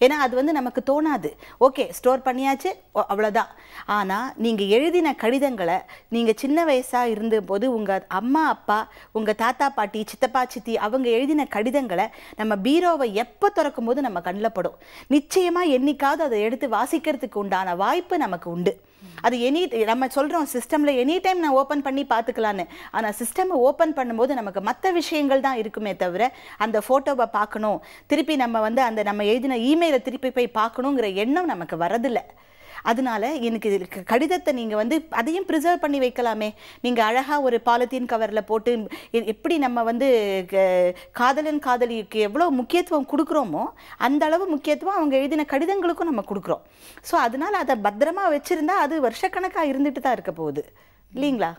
ஏன்னா அது வந்து நமக்கு தோணாது. ஓகே, ஸ்டோர் பண்ணியாச்சு, அவ்வளோதான். ஆனால் நீங்கள் எழுதின கடிதங்களை நீங்கள் சின்ன வயசாக இருந்தபோது உங்கள் அம்மா அப்பா, உங்கள் தாத்தா பாட்டி, சித்தப்பா சித்தி அவங்க எழுதின கடிதங்களை நம்ம பீரோவை எப்போ திறக்கும் போது நம்ம கண்ணில் படும். நிச்சயமாக என்னைக்காவது அதை எடுத்து வாசிக்கிறதுக்கு உண்டான வாய்ப்பு நமக்கு உண்டு. அது நம்ம சொல்கிறோம் சிஸ்டமில் எனி டைம் நான் ஓப்பன் பண்ணி பார்த்துக்கலான்னு. ஆனால் சிஸ்டமை ஓப்பன் பண்ணும்போது நமக்கு மற்ற விஷயங்கள் தான் இருக்குமே தவிர அந்த ஃபோட்டோவை பார்க்கணும், திருப்பி நம்ம வந்து அந்த நம்ம எழுதின இமெயிலை திருப்பி போய் பார்க்கணுங்கிற எண்ணம் நமக்கு வரதில்லை. அதனால எனக்கு கடிதத்தை நீங்கள் வந்து அதையும் ப்ரிசர்வ் பண்ணி வைக்கலாமே. நீங்கள் அழகாக ஒரு பாலித்தீன் கவரில் போட்டு எப்படி நம்ம வந்து காதலன் காதலிக்கு எவ்வளோ முக்கியத்துவம் கொடுக்குறோமோ அந்த அளவு முக்கியத்துவம் அவங்க எழுதின கடிதங்களுக்கும் நம்ம கொடுக்குறோம். ஸோ அதனால் அதை பத்திரமா வச்சுருந்தா அது வருஷக்கணக்காக இருந்துட்டு தான் இருக்க போகுது இல்லைங்களா?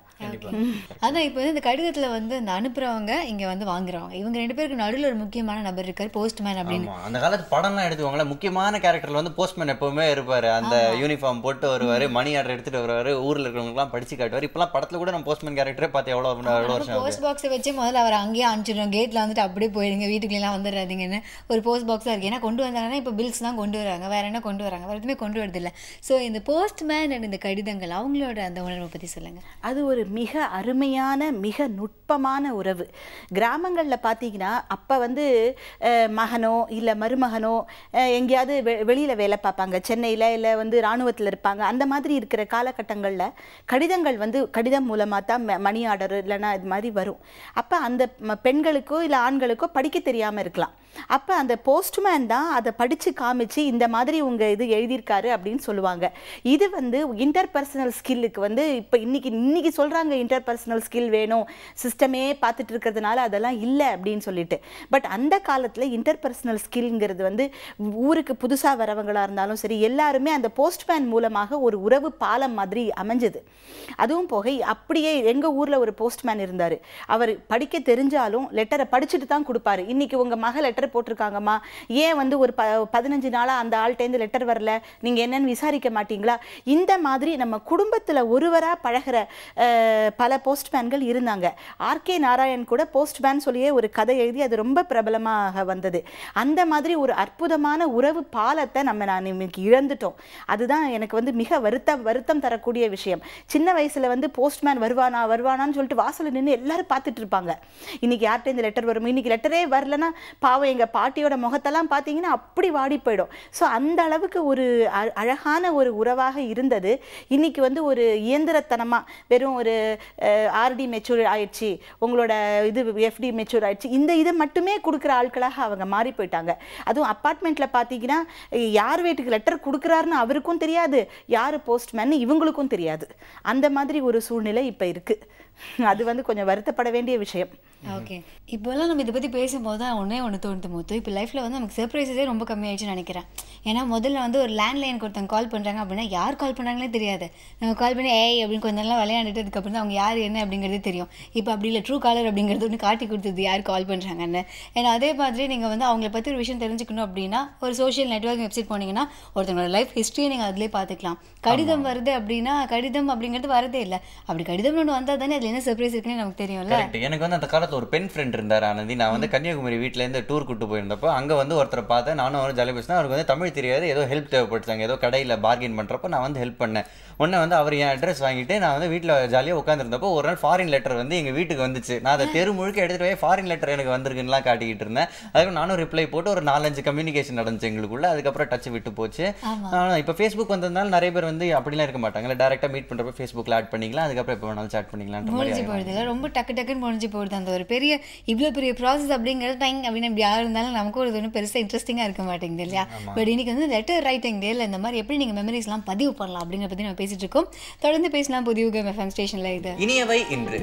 அதான் இப்போ வந்து இந்த கடிதத்தில் வந்து இந்த அனுப்புறவங்க இங்கே வந்து வாங்குறவங்க இவங்க 2 பேருக்கு நடுவில் ஒரு முக்கியமான நபர் இருக்கார், போஸ்ட்மேன் அப்படின்னு. அந்த காலத்து படம்லாம் எடுத்துவாங்களே, முக்கியமான கேரக்டர்ல வந்து போஸ்ட்மேன் எப்பவுமே இருப்பாரு. அந்த யூனிஃபார்ம் போட்டு வருவாரு, மணி ஆர்டர் எடுத்துட்டு வருவாரு, ஊர்ல இருக்கிறவங்கலாம் படிச்சு காட்டுவார். இப்பெல்லாம் படத்துல கூட நம்ம போஸ்ட்மேன் கேரக்டரே பார்த்து எவ்வளோ வருஷம். போஸ்ட் பாக்ஸை வச்சு முதல்ல அவர் அங்கேயே அனுப்பிச்சிடுறோம், கேட்டில் வந்துட்டு அப்படியே போயிடுங்க, வீட்டுக்குலாம் வந்துடாதீங்கன்னு ஒரு போஸ்ட் பாக்ஸாக இருக்குது. ஏன்னா கொண்டு வந்தாங்கன்னா இப்போ பில்ஸ் தான் கொண்டு வராங்க, வேற என்ன கொண்டு வராங்க, வேறு எதுவுமே கொண்டு வரதில்லை. ஸோ இந்த போஸ்ட்மேன் அண்ட் இந்த கடிதங்கள் அவங்களோட அந்த உணர்வை பற்றி சொல்லுங்கள். அது ஒரு மிக அருமையான மிக நுட்பமான உறவு. கிராமங்களில் பார்த்தீங்கன்னா அப்போ வந்து மகனோ இல்லை மருமகனோ எங்கேயாவது வெளியில் வேலை பார்ப்பாங்க, சென்னையில் இல்லை வந்து இராணுவத்தில் இருப்பாங்க. அந்த மாதிரி இருக்கிற காலகட்டங்களில் கடிதங்கள் வந்து கடிதம் மூலமாக தான் மணி ஆர்டர் இல்லைன்னா இது மாதிரி வரும். அப்போ அந்த பெண்களுக்கோ இல்லை ஆண்களுக்கோ படிக்க தெரியாமல் இருக்கலாம். அப்போ அந்த போஸ்ட்மேன் தான் அதை படித்து காமிச்சு இந்த மாதிரி உங்கள் இது எழுதியிருக்காரு அப்படின்னு சொல்லுவாங்க. இது வந்து இன்டர்பர்சனல் ஸ்கில்லுக்கு வந்து இப்போ இன்னைக்கு சொல்கிறாங்க இன்டர்பர்சனல் ஸ்கில் வேணும், சிஸ்டமே பார்த்துட்டு இருக்கிறதுனால அதெல்லாம் இல்லை அப்படின்னு சொல்லிட்டு. பட் அந்த காலத்தில் இன்டர்பர்சனல் ஸ்கில்ங்கிறது வந்து ஊருக்கு புதுசாக வரவங்களாக இருந்தாலும் சரி எல்லாருமே அந்த போஸ்ட்மேன் மூலமாக ஒரு உறவு பாலம் மாதிரி அமைஞ்சது. அதுவும் போக அப்படியே எங்கள் ஊரில் ஒரு போஸ்ட்மேன் இருந்தார். அவர் படிக்க தெரிஞ்சாலும் லெட்டரை படிச்சுட்டு தான் கொடுப்பாரு. இன்னைக்கு உங்கள் மக லெட்டர் போட்டிருக்காங்கம்மா, ஏன் வந்து ஒரு 15 நாளாக அந்த ஆள்கிட்டேருந்து லெட்டர் வரல, நீங்கள் என்னன்னு விசாரிக்க மாட்டீங்களா? இந்த மாதிரி நம்ம குடும்பத்தில் ஒருவராக பழகிற பல போஸ்ட்மேன்கள் இருந்தாங்க. ஆர்கே நாராயண் கூட போஸ்ட்மேன் சொல்லியே ஒரு கதை எழுதி அது ரொம்ப பிரபலமாக வந்தது. அந்த மாதிரி ஒரு அற்புதமான உறவு பாலத்தை நான் இன்னைக்கு இழந்துட்டோம். அதுதான் எனக்கு வந்து மிக வருத்தம் தரக்கூடிய விஷயம். சின்ன வயசில் வந்து போஸ்ட்மேன் வருவானான்னு சொல்லிட்டு வாசலில் நின்று எல்லாரும் பார்த்துட்டு இருப்பாங்க. இன்னைக்கு யார்கிட்ட இந்த லெட்டர் வரும், இன்னைக்கு லெட்டரே வரலன்னா பாவம் எங்கள் பாட்டியோட முகத்தெல்லாம் பார்த்தீங்கன்னா அப்படி வாடி போயிடும். ஸோ அந்த அளவுக்கு ஒரு அழகான ஒரு உறவாக இருந்தது. இன்னைக்கு வந்து ஒரு இயந்திரத்தனமாக வெறும் ஒரு ஆர்டி மெச்சூர் ஆயிடுச்சு, உங்களோட இது எஃப்டி மெச்சூர் ஆயிடுச்சு, இந்த இதை மட்டுமே கொடுக்குற ஆட்களாக அவங்க மாறி போயிட்டாங்க. அதுவும் அப்பார்ட்மெண்ட்டில் பார்த்தீங்கன்னா யார் வீட்டுக்கு லெட்டர் கொடுக்குறாருன்னு அவருக்கும் தெரியாது, யார் போஸ்ட்மேன் இவங்களுக்கும் தெரியாது. அந்த மாதிரி ஒரு சூழ்நிலை இப்போ இருக்குது. அது வந்து கொஞ்சம் வருத்தப்பட வேண்டிய விஷயம். ஓகே, இப்போல்லாம் நம்ம இதை பற்றி பேசும்போது தான் ஒன்று தோணுது போது இப்போ லைஃப்பில் வந்து நமக்கு சர்ப்ரைஸஸே ரொம்ப கம்மியாயிடுச்சுன்னு நினைக்கிறேன். ஏன்னா முதல்ல வந்து ஒரு லேண்ட்லைனுக்கு ஒருத்தங்க கால் பண்ணுறாங்க அப்படின்னா யார் கால் பண்ணுறாங்களே தெரியாது. நம்ம கால் பண்ணி அப்படின்னு கொஞ்ச நாள் விளையாண்டுட்டு அதுக்கப்புறம் தான் அவங்க யார் என்ன அப்படிங்கிறதே தெரியும். இப்போ அப்படி இல்லை, ட்ரூ காலர் அப்படிங்கிறது ஒன்று காட்டி கொடுத்தது யார் கால் பண்ணுறாங்கன்னு. ஏன்னா அதே மாதிரி நீங்கள் வந்து அவங்கள பற்றி ஒரு விஷயம் தெரிஞ்சுக்கணும் அப்படின்னா ஒரு சோஷியல் நெட்வொர்க் வெப்சைட் போனீங்கன்னா ஒருத்தவங்களோட லைஃப் ஹிஸ்ட்ரியை நீங்கள் அதிலே பார்த்துக்கலாம். கடிதம் வருது அப்படின்னா கடிதம் அப்படிங்கிறது வரதே இல்லை. அப்படி கடிதம் ஒன்று வந்தால் தானே அதில் என்ன சர்ப்ரைஸ் இருக்குன்னு நமக்கு தெரியும்ல. எனக்கு வந்து அந்த காலத்தில் ஒரு பெண் ஃப்ரெண்ட் இருந்தார் ஆனந்தி. நான் வந்து கன்னியாகுமரி வீட்டிலேருந்து டூர் கூட்டு போயிருந்தப்போ அங்கே வந்து ஒருத்தரை பார்த்தேன். நானும் ஒரு ஜாலி பேசினேன். அவருக்கு வந்து தமிழ் தெரியாது, ஏதோ ஹெல்ப் தேவைப்பட்டுச்சாங்க, ஏதோ கடையில் பார்கெயின் பண்ணுறப்போ நான் வந்து ஹெல்ப் பண்ணேன். உடனே வந்து அவர் என் அட்ரஸ் வாங்கிட்டு நான் வந்து வீட்டில் ஜாலியாக உட்காந்துருந்தப்போ ஒரு நாள் ஃபாரின் லெட்டர் வந்து எங்கள் வீட்டுக்கு வந்துச்சு. நான் அதை தெரு முழுக்க எடுத்துகிட்டு போய் ஃபாரின் லெட்டர் எனக்கு வந்திருக்குன்னுலாம் காட்டிக்கிட்டு இருந்தேன். அதுக்கு நானும் ரிப்ளை போட்டு ஒரு 4-5 கம்யூனிகேஷன் நடந்துச்சு எங்களுக்குள்ள. அதுக்கப்புறம் டச் விட்டு போச்சு. இப்போ ஃபேஸ்புக் வந்ததுனால நிறைய பேர் வந்து அப்படிலாம் இருக்க மாட்டாங்க, டேரெக்டாக மீட் பண்ணுறப்ப ஃபேஸ்புக்கில் ஆட் பண்ணிக்கலாம், அதுக்கப்புறம் எப்போ வேணாலும் சாட் பண்ணிக்கலாம். முடிஞ்சு போகுது, ரொம்ப டக்குன்னு முடிஞ்சு போகுது. அந்த ஒரு பெரிய இவ்வளோ பெரிய ப்ராசஸ் அப்படிங்கிறது டைம் அப்படின்னு இப்படி யார் இருந்தாலும் நமக்கு ஒரு ஒன்றும் பெருசாக இன்ட்ரெஸ்டிங்காக இருக்க மாட்டேங்குது இல்லையா? பட் இன்னைக்கு வந்து லெட்டர் ரைட்டிங் டேல இந்த மாதிரி எப்படி நீங்கள் மெமரிஸ்லாம் பதிவு பண்ணலாம் அப்படிங்கிறத பற்றி நம்ம பேசிட்டு இருக்கோம். தொடர்ந்து பேசலாம் புதிய யுகம் எஃப்எம் ஸ்டேஷனில். இது இனியவை இன்று.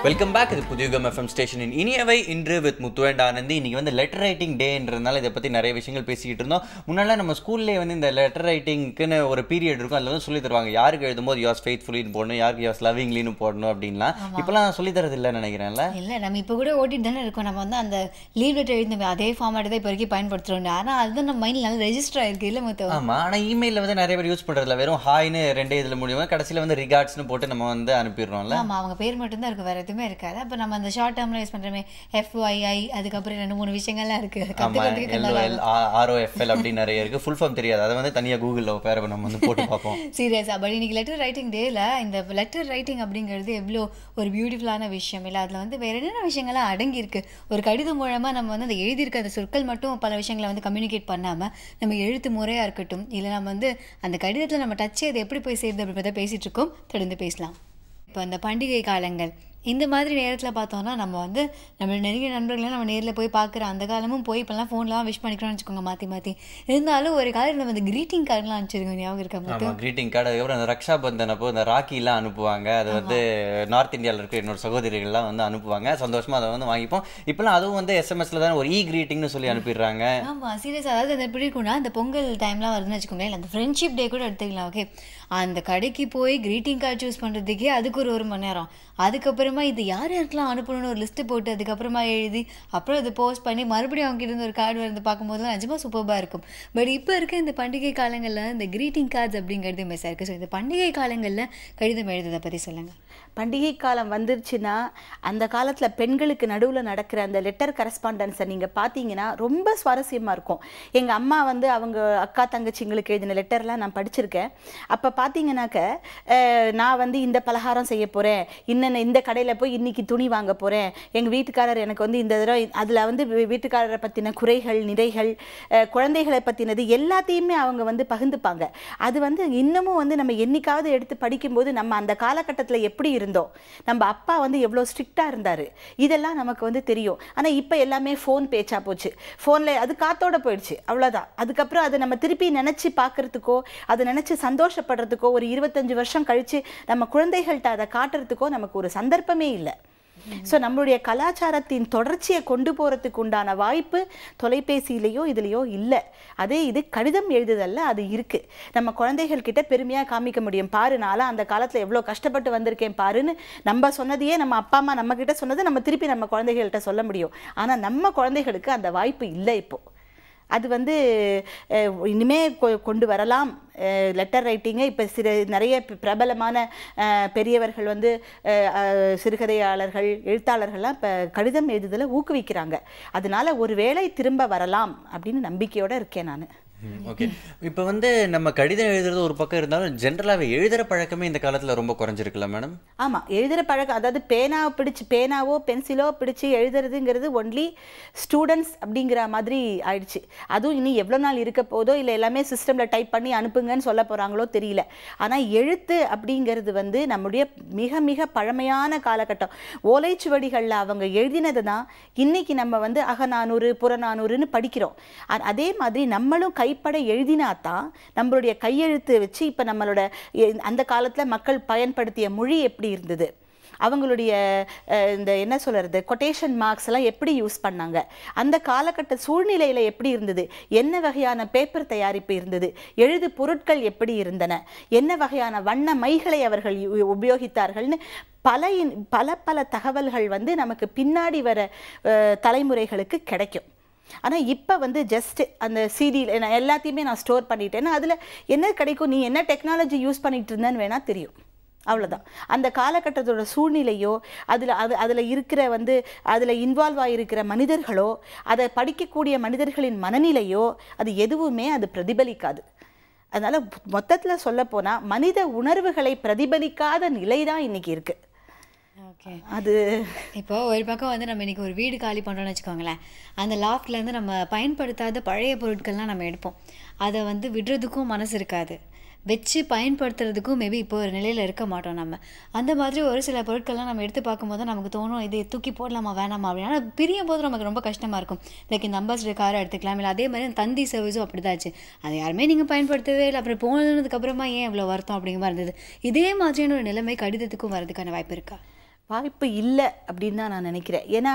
Welcome back. இது புதியுகம் எஃப்எம் ஸ்டேஷனின் இனியவை இன்று வித் முத்து அண்ட் ஆனந்தி. இன்னைக்கு வந்து லெட்டர் ரைட்டிங் டேன்றதுனால இதை பற்றி நிறைய விஷயங்கள் பேசிக்கிட்டு இருந்தோம். முன்னாடி நம்ம ஸ்கூல்லேயே வந்து இந்த லெட்டர் ரைட்டிங்க்குன்னு ஒரு பீரியட் இருக்கும். அதில் வந்து சொல்லி தருவாங்க யாருக்கு எழுதும்போது யோஸ் ஃபெய்த்ஃபுல்லின்னு போடணும், யாருக்கு யோஸ் லவ்விங்லின்னு போடணும் அப்படின்லாம். இப்போலாம் சொல்லி தரது இல்லைன்னு நினைக்கிறேன்ல. இல்லை, நம்ம இப்போ கூட ஓட்டிட்டு தானே இருக்கோம். நம்ம வந்து அந்த லீவ் லெட்டர் எழுதி அதே ஃபார்மேட் தான் இப்போ வரைக்கும் பயன்படுத்துகிறோம். ஆனால் அதுதான் நம்ம மைண்டில் நல்லா ரெஜிஸ்டர் ஆயிருக்கு இல்லை மொத்தம். ஆமாம், ஆனால் இமெயிலில் வந்து நிறைய பேர் யூஸ் பண்ணுறதுல வெறும் ஹாய்னு 2 இதில் முடியும், கடைசியில் வந்து ரிகார்ட்ஸ்னு போட்டு நம்ம வந்து அனுப்பிடுறோம்ல. ஆமாம், அவங்க பேர் மட்டும்தான் இருக்கும், வேறு எதுவுமே இருக்காது. அப்போ நம்ம அந்த ஷார்ட் டேர்ம்ல யூஸ் பண்ணுறோமே FYI, அதுக்கப்புறம் 2-3 விஷயங்கள்லாம் இருக்குது. ROFL அப்படின்னு நிறைய இருக்குது. ஃபுல் ஃபார்ம் தெரியாது, அதை வந்து தனியாக கூகுளில் பேர நம்ம வந்து போட்டு பார்ப்போம். சீரியஸாக. பட் இன்னைக்கு லெட்டர் ரைட்டிங் டேல இந்த லெட்டர் ரைட்டிங் அப்படிங்கிறது எவ்வளோ ஒரு பியூட்டிஃபுல்லான விஷயம் இல்லை. அதில் வந்து வேறு என்னென்ன விஷயங்கள்லாம் அடங்கியிருக்கு. ஒரு கடிதம் மூலமாக நம்ம வந்து அந்த எழுதியிருக்க அந்த சொற்கள் மட்டும் பல விஷயங்களை வந்து கம்யூனிகேட் பண்ணாமல் நம்ம எழுத்து முறையாக இருக்கட்டும், இல்லை நம்ம வந்து அந்த கடிதத்தில் நம்ம டச்சு அதை எப்படி போய் சேர்ந்து அப்படி பேசிகிட்டு இருக்கோம். தொடர்ந்து பேசலாம். இப்போ அந்த பண்டிகை காலங்கள் இந்த மாதிரி நேரத்தில் பார்த்தோம்னா நம்ம வந்து நம்ம நெருங்கிய நண்பர்களெலாம் நம்ம நேரில் போய் பார்க்குற அந்த காலமும் போய் இப்போலாம் ஃபோன்லாம் விஷ் பண்ணிக்கிறோம்னு வச்சுக்கோங்க மாற்றி. இருந்தாலும் ஒரு காலத்தில் நம்ம அந்த க்ரீட்டிங் கார்டெலாம் அனுப்பிச்சிருக்கோம், ஞாபகம் இருக்கா? ஆமாம், க்ரீட்டிங் கார்டு. அதுக்கப்புறம் அந்த ரக்ஷா பந்தன் அப்போ இந்த ராக்கிலாம் அனுப்புவாங்க. அது வந்து நார்த் இந்தியாவில் இருக்க என்னோட சகோதரிகள்லாம் வந்து அனுப்புவாங்க. சந்தோஷமாக அதை வந்து வாங்கிப்போம். இப்போலாம் அதுவும் வந்து SMSல தான் ஒரு க்ரீட்டிங்னு சொல்லி அனுப்பிடுறாங்க. ஆமாம், சீரியஸாக. அதாவது அந்த எப்படி இருக்குன்னா அந்த பொங்கல் டைம்லாம் வருதுன்னு வச்சுக்கோங்களேன், அந்த ஃப்ரெண்ட்ஷிப் டே கூட எடுத்துக்கலாம். ஓகே, அந்த கடைக்கு போய் க்ரீட்டிங் கார்டு சூஸ் பண்ணுறதுக்கே அதுக்கு ஒரு மணி நேரம். அதுக்கப்புறமா இது யார் யாருக்கெல்லாம் அனுப்பணும்னு ஒரு லிஸ்ட்டு போட்டு அதுக்கப்புறமா எழுதி அப்புறம் அதை போஸ்ட் பண்ணி மறுபடியும் அவங்க கிட்ட இருந்து ஒரு கார்டு வந்து பார்க்கும்போதுலாம் நிஜமாக சூப்பராக இருக்கும். பட் இப்போ இருக்க இந்த பண்டிகை காலங்களில் இந்த க்ரீட்டிங் கார்ட்ஸ் அப்படிங்கிறது மிஸ் ஆயிருக்கு. ஸோ இந்த பண்டிகை காலங்களில் கடிதம் எழுதுறதை பற்றி சொல்லுங்கள். பண்டிகை காலம் வந்துருச்சுன்னா அந்த காலத்தில் பெண்களுக்கு நடுவில் நடக்கிற அந்த லெட்டர் கரஸ்பாண்டன்ஸை நீங்கள் பார்த்தீங்கன்னா ரொம்ப சுவாரஸ்யமாக இருக்கும். எங்கள் அம்மா வந்து அவங்க அக்கா தங்கச்சிங்களுக்கு எழுதின லெட்டர்லாம் நான் படிச்சிருக்கேன். அப்போ பார்த்தீங்கன்னாக்க நான் வந்து இந்த பலகாரம் செய்ய போகிறேன், இந்த கடையில் போய் இன்றைக்கி துணி வாங்க போகிறேன், எங்கள் வீட்டுக்காரர் எனக்கு வந்து இந்த தடவை அதில் வந்து வீட்டுக்காரரை பற்றின குறைகள் நிறைகள் குழந்தைகளை பற்றினது எல்லாத்தையுமே அவங்க வந்து பகிர்ந்துப்பாங்க. அது வந்து இன்னமும் வந்து நம்ம என்னைக்காவது எடுத்து படிக்கும்போது நம்ம அந்த காலகட்டத்தில் எப்படி இருந்தோம், நம்ம அப்பா வந்து எவ்வளோ ஸ்ட்ரிக்டாக இருந்தார், இதெல்லாம் நமக்கு வந்து தெரியும். ஆனால் இப்போ எல்லாமே ஃபோன் பேச்சா போச்சு. ஃபோனில் அது காத்தோட போயிடுச்சு, அவ்வளோதான். அதுக்கப்புறம் அதை நம்ம திருப்பி நினச்சி பார்க்குறதுக்கோ அதை நினச்சி சந்தோஷப்படுறதுக்கோ ஒரு 25 வருஷம் கழித்து நம்ம குழந்தைகள்கிட்ட அதை காட்டுறதுக்கோ நமக்கு ஒரு சந்தர்ப்பமே இல்லை. ஸோ நம்மளுடைய கலாச்சாரத்தின் தொடர்ச்சியை கொண்டு போகிறதுக்கு உண்டான வாய்ப்பு தொலைபேசியிலையோ இதுலையோ இல்லை. அதே இது கடிதம் எழுதுதல்ல அது இருக்குது. நம்ம குழந்தைகள்கிட்ட பெருமையாக காமிக்க முடியும், பாரு நான்லாம் அந்த காலத்தில் எவ்வளோ கஷ்டப்பட்டு வந்திருக்கேன் பாருன்னு. நம்ம சொன்னதையே நம்ம அப்பா அம்மா நம்மக்கிட்ட சொன்னதை நம்ம திருப்பி நம்ம குழந்தைகள்கிட்ட சொல்ல முடியும். ஆனால் நம்ம குழந்தைகளுக்கு அந்த வாய்ப்பு இல்லை இப்போது. அது வந்து இனிமே கொண்டு வரலாம் லெட்டர் ரைட்டிங்கை. இப்போ நிறைய பிரபலமான பெரியவர்கள் வந்து சிறுகதையாளர்கள் எழுத்தாளர்கள்லாம் இப்போ கடிதம் எழுதுதலை ஊக்குவிக்கிறாங்க. அதனால ஒரு வேளை திரும்ப வரலாம் அப்படின்னு நம்பிக்கையோடு இருக்கேன் நான். ஓகே, இப்போ வந்து நம்ம கடிதம் எழுதுறது ஒரு பக்கம் இருந்தாலும் ஜென்ரலாகவே எழுதுகிற பழக்கமே இந்த காலத்தில் ரொம்ப குறைஞ்சிருக்குல்ல மேடம்? ஆமாம், எழுதுகிற பழக்கம், அதாவது பேனாவோ பென்சிலோ பிடிச்சி எழுதுறதுங்கிறது ஒன்லி ஸ்டூடெண்ட்ஸ் அப்படிங்கிற மாதிரி ஆயிடுச்சு. அதுவும் இனி எவ்வளோ நாள் இருக்க போதோ இல்லை எல்லாமே சிஸ்டமில் டைப் பண்ணி அனுப்புங்கன்னு சொல்ல போகிறாங்களோ தெரியல. ஆனால் எழுத்து அப்படிங்கிறது வந்து நம்முடைய மிக மிக பழமையான காலகட்டம். ஓலைச்சுவடிகளில் அவங்க எழுதினது தான் இன்றைக்கி நம்ம வந்து அகநானூறு புறநானூறுன்னு படிக்கிறோம். அதே மாதிரி நம்மளும் கைப்பட எழுதினாதான் நம்மளுடைய கையெழுத்து வச்சு இப்போ நம்மளோட அந்த காலத்தில் மக்கள் பயன்படுத்திய மொழி எப்படி இருந்தது, அவங்களுடைய இந்த என்ன சொல்கிறது கொட்டேஷன் மார்க்ஸ் எல்லாம் எப்படி யூஸ் பண்ணாங்க, அந்த காலகட்ட சூழ்நிலையில் எப்படி இருந்தது, என்ன வகையான பேப்பர் தயாரிப்பு இருந்தது, எழுது பொருட்கள் எப்படி இருந்தன, என்ன வகையான வண்ண மைகளை அவர்கள் உபயோகித்தார்கள்னு பல பல தகவல்கள் வந்து நமக்கு பின்னாடி வர தலைமுறைகளுக்கு கிடைக்கும். ஆனால் இப்போ வந்து ஜஸ்ட் அந்த சிடியில் நான் எல்லாத்தையுமே நான் ஸ்டோர் பண்ணிட்டேன்னா அதில் என்ன கிடைக்கும், நீ என்ன டெக்னாலஜி யூஸ் பண்ணிகிட்டு இருந்தேன்னு வேணால் தெரியும், அவ்வளோதான். அந்த காலகட்டத்தோட சூழ்நிலையோ அதில் இருக்கிற வந்து அதில் இன்வால்வ் ஆகிருக்கிற மனிதர்களோ அதை படிக்கக்கூடிய மனிதர்களின் மனநிலையோ அது எதுவுமே அது பிரதிபலிக்காது. அதனால் மொத்தத்தில் சொல்லப்போனால் மனித உணர்வுகளை பிரதிபலிக்காத நிலை தான் இன்றைக்கி இருக்குது. ஓகே, அது இப்போ ஒரு பக்கம் வந்து நம்ம இன்றைக்கி ஒரு வீடு காலி பண்ணுறோன்னு வச்சுக்கோங்களேன், அந்த லாஃப்ட்லேருந்து நம்ம பயன்படுத்தாத பழைய பொருட்கள்லாம் நம்ம எடுப்போம். அதை வந்து விடுறதுக்கும் மனசு இருக்காது, வச்சு பயன்படுத்துறதுக்கும் மேபி இப்போ ஒரு நிலையில் இருக்க மாட்டோம் நம்ம. அந்த மாதிரி ஒரு சில பொருட்கள்லாம் நம்ம எடுத்து பார்க்கும்போது நமக்கு தோணும் இது தூக்கி போடலாமா வேணாமா அப்படின்னு. ஆனால் பிரியும் போது நமக்கு ரொம்ப கஷ்டமாக இருக்கும். லைக் இந்த அம்பாசிடர் காரை எடுத்துக்கலாம், இல்லை அதே மாதிரி தந்தி சர்வீஸும் அப்படி தான் ஆச்சு. அதை யாருமே நீங்கள் பயன்படுத்தவே இல்லை, அப்புறம் போனதுக்கப்புறமா ஏன் இவ்வளோ வருத்தம் அப்படிங்கிற மாதிரி இருந்தது. இதே மாதிரியான ஒரு நிலைமை கடிதத்துக்கும் வரதுக்கான வாய்ப்பு இருக்கா? வாய்ப்பு இல்லை அப்படின்னு தான் நான் நினைக்கிறேன். ஏன்னா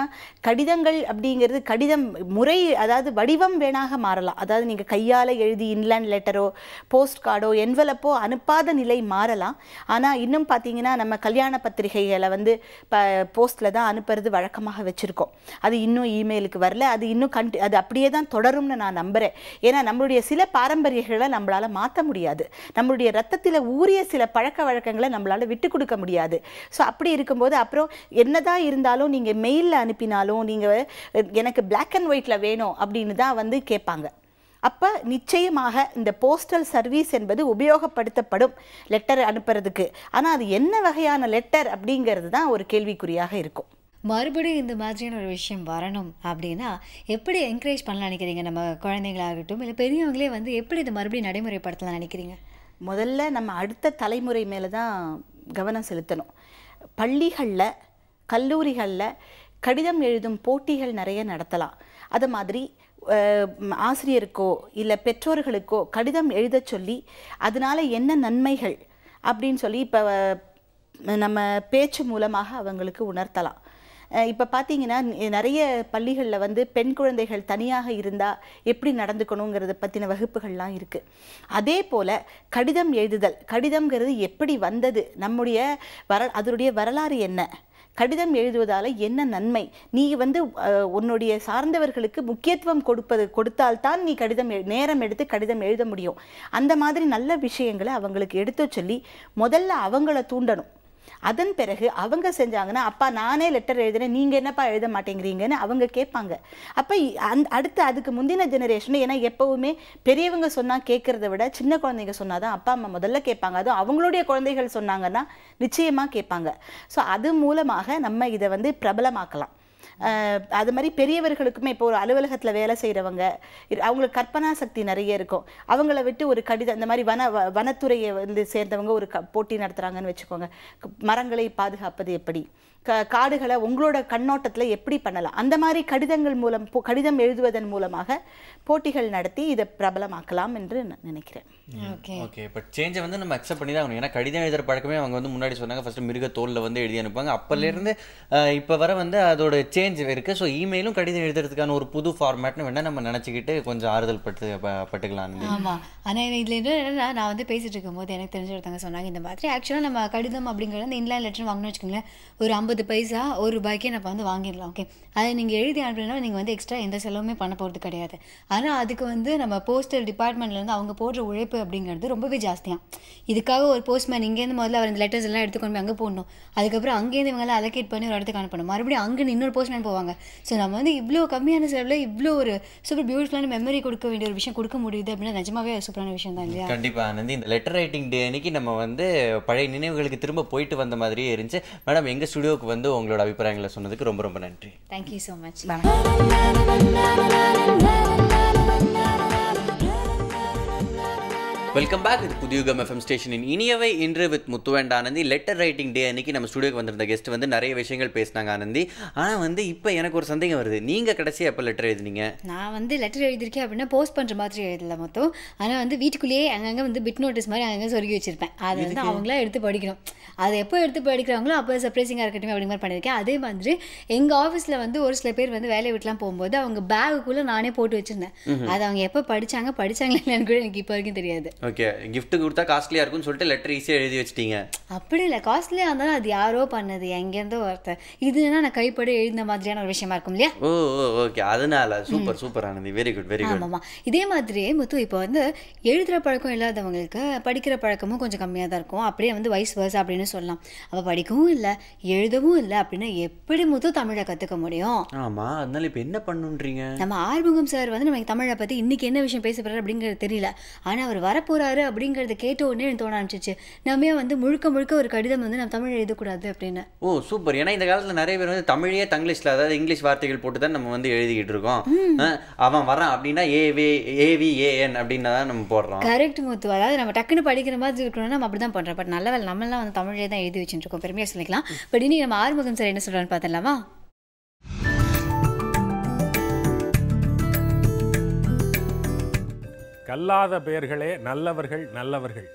கடிதங்கள் அப்படிங்கிறது கடிதம் முறை, அதாவது வடிவம் வேணாக மாறலாம். அதாவது நீங்கள் கையால் எழுதி இன்லேண்ட் லெட்டரோ போஸ்ட் கார்டோ என்வலப்போ அனுப்பாத நிலை மாறலாம். ஆனால் இன்னும் பார்த்தீங்கன்னா நம்ம கல்யாண பத்திரிகைகளை வந்து போஸ்ட்டில் தான் அனுப்புறது வழக்கமாக வச்சுருக்கோம். அது இன்னும் இமெயிலுக்கு வரல. அது இன்னும் அது அப்படியே தான் தொடரும்னு நான் நம்புகிறேன். ஏன்னா நம்மளுடைய சில பாரம்பரியங்களை நம்மளால் மாற்ற முடியாது. நம்மளுடைய ரத்தத்தில் ஊறிய சில பழக்க வழக்கங்களை நம்மளால் விட்டு கொடுக்க முடியாது. ஸோ அப்படி இருக்கும்போது அப்புறம் என்னதான் இருந்தாலும் நீங்கள் மெயிலில் அனுப்பினாலும் நீங்கள் எனக்கு பிளாக் அண்ட் ஒயிட்டில் வேணும் அப்படின்னு தான் வந்து கேட்பாங்க. அப்போ நிச்சயமாக இந்த போஸ்டல் சர்வீஸ் என்பது உபயோகப்படுத்தப்படும் லெட்டர் அனுப்புறதுக்கு. ஆனால் அது என்ன வகையான லெட்டர் அப்படிங்கிறது தான் ஒரு கேள்விக்குறியாக இருக்கும். மறுபடியும் இந்த மாதிரியான ஒரு விஷயம் வரணும் அப்படின்னா எப்படி என்கரேஜ் பண்ணலாம் நினைக்கிறீங்க? நம்ம குழந்தைங்களாகட்டும் இல்லை பெரியவங்களே வந்து எப்படி இதை மறுபடியும் நடைமுறைப்படுத்தலாம் நினைக்கிறீங்க? முதல்ல நம்ம அடுத்த தலைமுறை மேலே தான் கவனம் செலுத்தணும். பள்ளிகளில் கல்லூரிகளில் கடிதம் எழுதும் போட்டிகள் நிறைய நடத்தலாம். அது மாதிரி ஆசிரியருக்கோ இல்லை பெற்றோர்களுக்கோ கடிதம் எழுத சொல்லி அதனால் என்ன நன்மைகள் அப்படின்னு சொல்லி இப்போ நம்ம பேச்சு மூலமாக அவங்களுக்கு உணர்த்தலாம். இப்போ பார்த்தீங்கன்னா நிறைய பள்ளிகளில் வந்து பெண் குழந்தைகள் தனியாக இருந்தால் எப்படி நடந்துக்கணுங்கிறத பற்றின வகுப்புகள்லாம் இருக்குது. அதே போல் கடிதம் எழுதுதல், கடிதம்ங்கிறது எப்படி வந்தது, நம்முடைய அதனுடைய வரலாறு என்ன, கடிதம் எழுதுவதால் என்ன நன்மை, நீ வந்து உன்னுடைய சார்ந்தவர்களுக்கு முக்கியத்துவம் கொடுத்தால்தான் நீ நேரம் எடுத்து கடிதம் எழுத முடியும். அந்த மாதிரி நல்ல விஷயங்களை அவங்களுக்கு எடுத்து சொல்லி முதல்ல அவங்கள தூண்டணும். அதன் பிறகு அவங்க செஞ்சாங்கன்னா அப்பா நானே லெட்டர் எழுதுறேன், நீங்கள் என்னப்பா எழுத மாட்டேங்கிறீங்கன்னு அவங்க கேட்பாங்க. அப்போ அடுத்து அதுக்கு முந்தின ஜெனரேஷன், ஏன்னா எப்போவுமே பெரியவங்க சொன்னால் கேட்குறத விட சின்ன குழந்தைங்க சொன்னால் தான் அப்பா அம்மா முதல்ல கேட்பாங்க. அதுவும் அவங்களுடைய குழந்தைகள் சொன்னாங்கன்னா நிச்சயமாக கேட்பாங்க. ஸோ அது மூலமாக நம்ம இதை வந்து பிரபலமாக்கலாம். அது மாதிரி பெரியவர்களுக்குமே இப்போ ஒரு அலுவலகத்தில் வேலை செய்கிறவங்க அவங்களுக்கு கற்பனா சக்தி நிறைய இருக்கும். அவங்கள விட்டு ஒரு கடிதம் இந்த மாதிரி வனத்துறையை வந்து சேர்ந்தவங்க ஒரு போட்டி நடத்துகிறாங்கன்னு வச்சுக்கோங்க. மரங்களை பாதுகாப்பது எப்படி, காடுகளை உங்களோட கண்ணோட்டத்தில் எப்படி பண்ணலாம், அந்த மாதிரி கடிதங்கள் மூலம் கடிதம் எழுதுவதன் மூலமாக போட்டிகள் நடத்தி இதை பிரபலமாக்கலாம் என்று நினைக்கிறேன். ஓகே பட் சேஞ்சை வந்து நம்ம அக்செப்ட் பண்ணி தான் ஆகணும். ஏன்னா கடிதம் எழுதுகிற பழக்கமே அவங்க வந்து முன்னாடி சொன்னாங்க ஃபர்ஸ்ட் மிருக தோலில் வந்து எழுதி அனுப்புவாங்க. அப்போலேருந்து இப்போ வர வந்து அதோட சேஞ்ச் இருக்குது. ஸோ இமெயிலும் கடிதம் எழுதுறதுக்கான ஒரு புது ஃபார்மேட்னு வேணால் நம்ம நினச்சிக்கிட்டு கொஞ்சம் ஆறுதல் பட்டுக்கலாம். ஆமாம். ஆனால் இதில் என்னன்னா நான் வந்து பேசிகிட்டு இருக்கும்போது எனக்கு தெரிஞ்ச ஒருத்தவங்க சொன்னாங்க இந்த மாதிரி ஆக்சுவலாக நம்ம கடிதம் அப்படிங்கிறது அந்த இன்லைன் லெட்டர் வாங்கணும்னு வச்சுக்கோங்களேன், ஒரு 50 பைசா ₹1 நம்ம வந்து வாங்கிடலாம். ஓகே, அதை நீங்கள் எழுதி அனுப்புனா நீங்கள் வந்து எக்ஸ்ட்ரா எந்த செலவுமே பண்ண போகிறது கிடையாது. ஆனால் அதுக்கு வந்து நம்ம போஸ்டல் டிபார்ட்மெண்ட்லேருந்து அவங்க போடுற உழைப்பு அப்படிங்கிறது ரொம்பவே ஜாஸ்தியாக. இதுக்காக ஒரு போஸ்ட்மேன் இங்கேருந்து முதல்ல அவர் இந்த லெட்டர்ஸ் எல்லாம் எடுத்துக்கொண்டு போய் அங்கே போடணும். அதுக்கப்புறம் அங்கேருந்து இவங்கெல்லாம் அலோகேட் பண்ணி ஒரு இடத்துக்கு அனுப்பணும். மறுபடியும் அங்கே இன்னொரு போஸ்ட்மேன் போவாங்க. ஸோ நம்ம வந்து இவ்வளோ கம்மியான செலவில் இவ்வளோ ஒரு சூப்பர் பியூட்டிஃபுல்லான மெமரி கொடுக்க வேண்டிய ஒரு விஷயம் கொடுக்க முடியுது அப்படின்னா நிஜமாவே சூப்பரான விஷயம் தான் இல்லையா? கண்டிப்பாக ஆனந்தி, இந்த லெட்டர் ரைட்டிங் டே அன்னைக்கு நம்ம வந்து பழைய நினைவுகளுக்கு திரும்ப போயிட்டு வந்த மாதிரியே இருந்துச்சு. மேடம் எங்கள் ஸ்டுடியோவுக்கு வந்து உங்களோட அபிப்பிராயங்களை சொன்னதுக்கு ரொம்ப ரொம்ப நன்றி. Thank you so much. Welcome back. இது புதியுகம் எஃப்எம் ஸ்டேஷனின் இனியவை இன்று with Muthu and Anandhi. Letter writing day அன்னைக்கு நம்ம ஸ்டுடியோக்கு வந்திருந்த கெஸ்ட் வந்து நிறைய விஷயங்கள் பேசினாங்க ஆனந்தி. ஆனால் வந்து இப்போ எனக்கு ஒரு சந்தேகம் வருது, நீங்கள் கடைசியாக எப்போ லெட்டர் எழுதுனீங்க? நான் வந்து லெட்டர் எழுதியிருக்கேன் அப்படின்னா போஸ்ட் பண்ணுற மாதிரி எழுதல மொத்தம். ஆனால் வந்து வீட்டுக்குள்ளேயே அங்கங்கே வந்து பிட் நோட்டீஸ் மாதிரி அங்கங்கே சொருகி வச்சிருப்பேன். அதை வந்து அவங்களாம் எடுத்து படிக்கணும். அதை எப்போ எடுத்து படிக்கிறாங்களோ அப்போ சர்ப்ரைசிங்காக இருக்கட்டும் அப்படிங்கிற மாதிரி பண்ணியிருக்கேன். அதே மாதிரி எங்கள் ஆஃபீஸில் வந்து ஒரு சில பேர் வந்து வேலையை விட்டுலாம் போகும்போது அவங்க பேகுக்குள்ளே நானே போட்டு வச்சுருந்தேன். அதை அவங்க எப்போ படித்தாங்களா இல்லைன்னு கூட எனக்கு இப்போ வரைக்கும் தெரியாது. ஓகே, கிஃப்ட் கொடுத்தா காஸ்ட்லியாக இருக்கும்னு சொல்லிட்டு லெட்டர் ஈஸியாக எழுதி வச்சிட்டீங்க? அப்படி இல்லை, காஸ்ட்லியாக இருந்தாலும் அது யாரோ பண்ணது, எங்கேருந்தோ ஒருத்தர். இதுனா நான் கைப்பட எழுதின மாதிரியான ஒரு விஷயமா இருக்கும் இல்லையா? ஓ ஓகே, அதனால super Anandhi, very good very good. ஆமாம், இதே மாதிரியே முத்து இப்போ வந்து எழுதுகிற பழக்கம் இல்லாதவங்களுக்கு படிக்கிற பழக்கமும் கொஞ்சம் கம்மியாக தான் இருக்கும். அப்படியே வந்து வைஸ் வர்ஸ் அப்படின்னு சொல்லலாம். அவள் படிக்கவும் இல்லை எழுதவும் இல்லை அப்படின்னா எப்படி முத்து தமிழை கற்றுக்க முடியும்? ஆமாம், அதனால இப்போ என்ன பண்ணுன்றீங்க? நம்ம ஆறுமுகம் சார் வந்து நமக்கு தமிழை பற்றி இன்றைக்கி என்ன விஷயம் பேச போகிறார் அப்படிங்கிறது தெரியல. ஆனால் அவர் வரப்போகிறாரு அப்படிங்கிறத கேட்ட உடனே எனக்கு தோண ஆரம்பிச்சிச்சு, நம்ம வந்து முழுக்க ஒரு கடிதம் வந்து நம்ம தமிழ் எழுதக்கூடாது அப்படின்னு. ஓ சூப்பர். ஏன்னா இந்த காலத்தில் நிறைய பேர் வந்து தமிழையே தங்கிலீஷில், அதாவது இங்கிலீஷ் வார்த்தைகள் போட்டு தான் நம்ம வந்து எழுதிக்கிட்டு இருக்கோம். அவன் வரான் அப்படின்னா AVAN அப்படின்னா தான் நம்ம போடுறோம். கரெக்ட் முத்து. அதாவது நம்ம டக்குன்னு படிக்கிற மாதிரி இருக்கணும்னா நம்ம அப்படி தான் பண்ணுறோம். பட் நல்ல வேலை நம்மளாம் வந்து தமிழே தான் எழுதி வச்சுட்டு இருக்கோம், பெருமையாக சொல்லிக்கலாம். பட் இன்னைக்கு நம்ம ஆறுமுகம் சார் என்ன சொல்கிறான்னு பார்த்துடலாமா? கல்லாத பெயர்களே நல்லவர்கள் நல்லவர்கள்,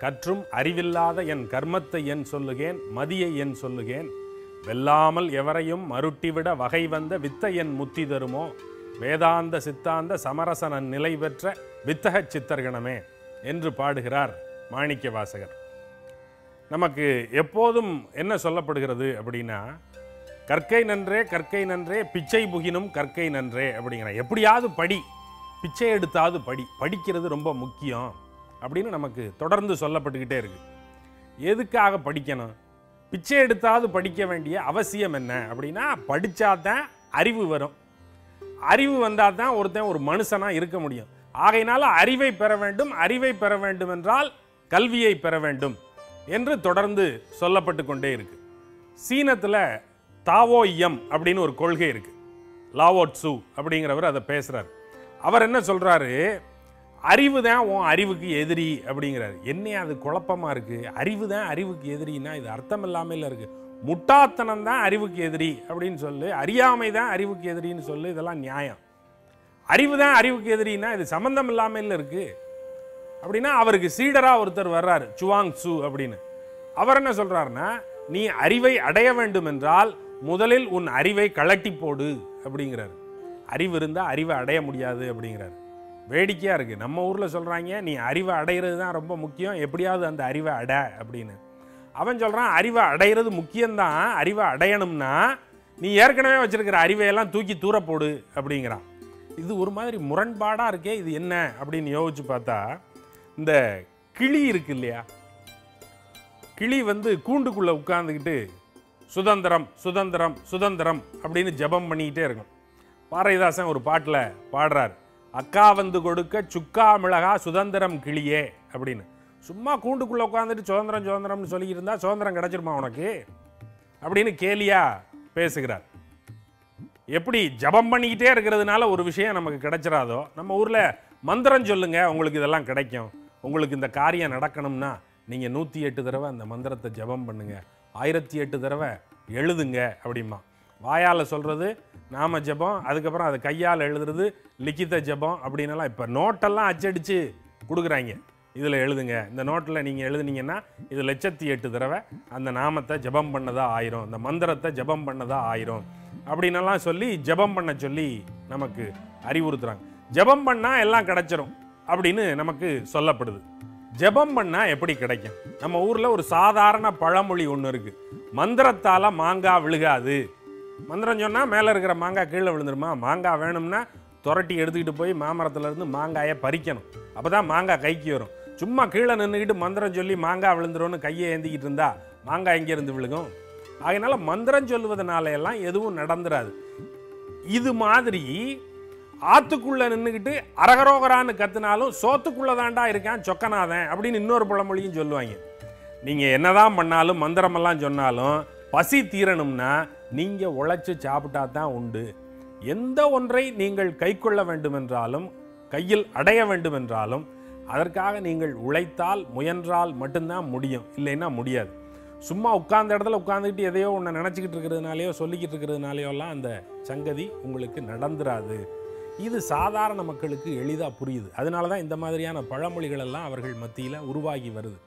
கற்றும் அறிவில்லாத என் கர்மத்தை என் சொல்லுகேன், மதியை என் சொல்லுகேன், வெல்லாமல் எவரையும் மருட்டிவிட வகை வந்த வித்தையன் முத்தி தருமோ வேதாந்த சித்தாந்த சமரசனன் நிலை பெற்ற வித்தக சித்தர்கணமே என்று பாடுகிறார் மாணிக்க வாசகர். நமக்கு எப்போதும் என்ன சொல்லப்படுகிறது அப்படின்னா, கற்கை நன்றே கற்கை நன்றே பிச்சை புகினும் கற்கை நன்றே அப்படிங்கிற, எப்படியாவது படி, பிச்சை எடுத்தாவது படி, படிக்கிறது ரொம்ப முக்கியம் அப்படின்னு நமக்கு தொடர்ந்து சொல்லப்பட்டுக்கிட்டே இருக்கு. எதுக்காக படிக்கணும்? பிச்சை எடுத்தாவது படிக்க வேண்டிய அவசியம் என்ன அப்படின்னா, படித்தாதான் அறிவு வரும். அறிவு வந்தால் தான் ஒருத்தன் ஒரு மனுஷனாக இருக்க முடியும். ஆகையினால அறிவை பெற வேண்டும், அறிவை பெற வேண்டும் என்றால் கல்வியை பெற வேண்டும் என்று தொடர்ந்து சொல்லப்பட்டு கொண்டே இருக்கு. சீனத்தில் தாவோயியம் அப்படின்னு ஒரு கொள்கை இருக்கு. லாவோ ட்சு அப்படிங்கிறவர் அதை பேசுறாரு. அவர் என்ன சொல்றாரு, அறிவு தான் உன் அறிவுக்கு எதிரி அப்படிங்கிறாரு. என்ன அது குழப்பமா இருக்கு? அறிவு தான் அறிவுக்கு எதிரின்னா இது அர்த்தம் இல்லாமல் இருக்கு. முட்டாத்தனம் தான் அறிவுக்கு எதிரி அப்படின்னு சொல்லு, அறியாமை தான் அறிவுக்கு எதிரின்னு சொல்லு, இதெல்லாம் நியாயம். அறிவு தான் அறிவுக்கு எதிரின்னா இது சம்பந்தம் இல்லாமல் இருக்கு அப்படின்னா, அவருக்கு சீடரா ஒருத்தர் வர்றாரு, சுவாங் சு அப்படின்னு. அவர் என்ன சொல்றாருன்னா, நீ அறிவை அடைய வேண்டும் என்றால் முதலில் உன் அறிவை கழட்டி போடு அப்படிங்கிறாரு. அறிவு இருந்தால் அறிவை அடைய முடியாது அப்படிங்கிறாரு. வேடிக்கையாக இருக்குது. நம்ம ஊரில் சொல்கிறாங்க, நீ அறிவை அடைகிறது தான் ரொம்ப முக்கியம், எப்படியாவது அந்த அறிவை அட அப்படின்னு. அவன் சொல்கிறான், அறிவை அடைகிறது முக்கியம்தான், அறிவை அடையணும்னா நீ ஏற்கனவே வச்சிருக்கிற அறிவையெல்லாம் தூக்கி தூர போடு அப்படிங்கிறான். இது ஒரு மாதிரி முரண்பாடாக இருக்கே, இது என்ன அப்படின்னு யோசிச்சு பார்த்தா, இந்த கிளி இருக்கு இல்லையா, கிளி கூண்டுக்குள்ளே உட்கார்ந்துக்கிட்டு சுதந்திரம் சுதந்திரம் சுதந்திரம் அப்படின்னு ஜபம் பண்ணிக்கிட்டே இருக்கும். பாரதிதாசன் ஒரு பாட்டில் பாடுறார், அக்கா கொடுக்க சுக்கா மிளகா சுதந்திரம் கிளியே அப்படின்னு. சும்மா கூண்டுக்குள்ளே உட்காந்துட்டு சுதந்திரம் சுதந்திரம்னு சொல்லிக்கிட்டு இருந்தால் சுதந்திரம் கிடச்சிருமா உனக்கு அப்படின்னு கேலியா பேசுகிறார். எப்படி ஜபம் பண்ணிக்கிட்டே இருக்கிறதுனால ஒரு விஷயம் நமக்கு கிடைச்சிடாதோ, நம்ம ஊரில் மந்திரம் சொல்லுங்க உங்களுக்கு இதெல்லாம் கிடைக்கும், உங்களுக்கு இந்த காரியம் நடக்கணும்னா நீங்கள் 108 தடவை அந்த மந்திரத்தை ஜபம் பண்ணுங்க, 1008 தடவை எழுதுங்க அப்படிமா. வாயால் சொல்கிறது நாம ஜபம், அதுக்கப்புறம் அதை கையால் எழுதுறது லிখিত ஜபம் அப்படின்னலாம் இப்போ நோட்டெல்லாம் அச்சடித்து கொடுக்குறாங்க. இதில் எழுதுங்க, இந்த நோட்டில் நீங்கள் எழுதுனீங்கன்னா இது 1008 தடவை அந்த நாமத்தை ஜபம் பண்ணதா ஆயிரும், இந்த மந்திரத்தை ஜபம் பண்ணதா ஆயிரும் அப்படின்னலாம் சொல்லி ஜபம் பண்ண சொல்லி நமக்கு அறிவுறுத்துறாங்க. ஜபம் பண்ணால் எல்லாம் கிடைச்சிரும் அப்படின்னு நமக்கு சொல்லப்படுது. ஜபம் பண்ணால் எப்படி கிடைக்கும்? நம்ம ஊரில் ஒரு சாதாரண பழமொழி ஒன்று இருக்குது, மந்திரத்தால் மாங்காய் விழுகாது. மந்திரம் சொன்னால் மேலே இருக்கிற மாங்காய் கீழே விழுந்துருமா? மாங்காய் வேணும்னா துரட்டி எடுத்துக்கிட்டு போய் மாமரத்துலேருந்து மாங்காயை பறிக்கணும், அப்போ தான் மாங்காய் கைக்கு வரும். சும்மா கீழே நின்றுக்கிட்டு மந்திரம் சொல்லி மாங்காய் விழுந்துரும்னு கையை ஏந்திக்கிட்டு இருந்தா மாங்காய் எங்கேருந்து விழுகும்? அதனால மந்திரம் சொல்லுவதனால எல்லாம் எதுவும் நடந்துராது. இது மாதிரி ஆத்துக்குள்ளே நின்றுக்கிட்டு அரகரோகரான்னு கத்துனாலும் சோத்துக்குள்ளே தாண்டா இருக்கான் சொக்கநாதன் அப்படின்னு இன்னொரு பழமொழியும் சொல்லுவாங்க. நீங்கள் என்னதான் பண்ணாலும் மந்திரமெல்லாம் சொன்னாலும் பசி தீரணும்னா நீங்கள் உழைச்சி சாப்பிட்டா தான் உண்டு. எந்த ஒன்றை நீங்கள் கை கொள்ள வேண்டுமென்றாலும் கையில் அடைய வேண்டுமென்றாலும் அதற்காக நீங்கள் உழைத்தால் முயன்றால் மட்டும்தான் முடியும், இல்லைன்னா முடியாது. சும்மா உட்கார்ந்த இடத்துல உட்காந்துக்கிட்டு எதையோ ஒன்று நினச்சிக்கிட்டு இருக்கிறதுனாலையோ சொல்லிக்கிட்டு இருக்கிறதுனாலையோலாம் அந்த சங்கதி உங்களுக்கு நடந்துராது. இது சாதாரண மக்களுக்கு எளிதாக புரியுது. அதனால தான் இந்த மாதிரியான பழமொழிகள் எல்லாம் அவர்கள் மத்தியில் உருவாகி வருது.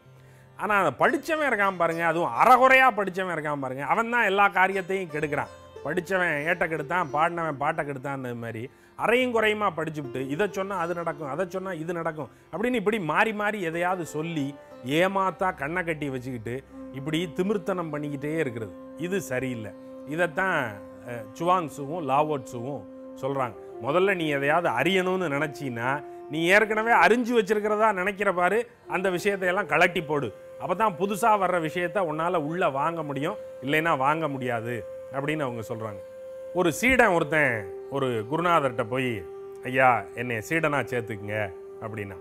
ஆனால் அதை படித்தவன் இருக்கான் பாருங்க, அதுவும் அறகுறையாக படித்தவன் இருக்கான் பாருங்க, அவன் தான் எல்லா காரியத்தையும் கெடுக்கிறான். படித்தவன் ஏட்டை கெடுத்தான், பாடினவன் பாட்டை கெடுத்தான்னு மாதிரி அரையும் குறையுமா படிச்சுவிட்டு இதை சொன்னால் அது நடக்கும், அதை சொன்னால் இது நடக்கும் அப்படின்னு இப்படி மாறி மாறி எதையாவது சொல்லி ஏமாத்தா கண்ணை கட்டி வச்சுக்கிட்டு இப்படி திமிர்த்தனம் பண்ணிக்கிட்டே இருக்கிறது. இது சரியில்லை. இதைத்தான் சுவாங்ஸுவும் லாவோட்ஸுவும் சொல்கிறாங்க. முதல்ல நீ எதையாவது அறியணும்னு நினச்சின்னா நீ ஏற்கனவே அறிஞ்சு வச்சிருக்கிறதா நினைக்கிற பாரு, அந்த விஷயத்தையெல்லாம் கலட்டி போடு. அப்போ தான் புதுசாக வர்ற விஷயத்தை உன்னால் உள்ளே வாங்க முடியும், இல்லைன்னா வாங்க முடியாது அப்படின்னு அவங்க சொல்கிறாங்க. ஒரு சீடன் ஒருத்தன் ஒரு குருநாதர்கிட்ட போய், ஐயா என்னை சீடனாக சேர்த்துக்குங்க அப்படின்னா.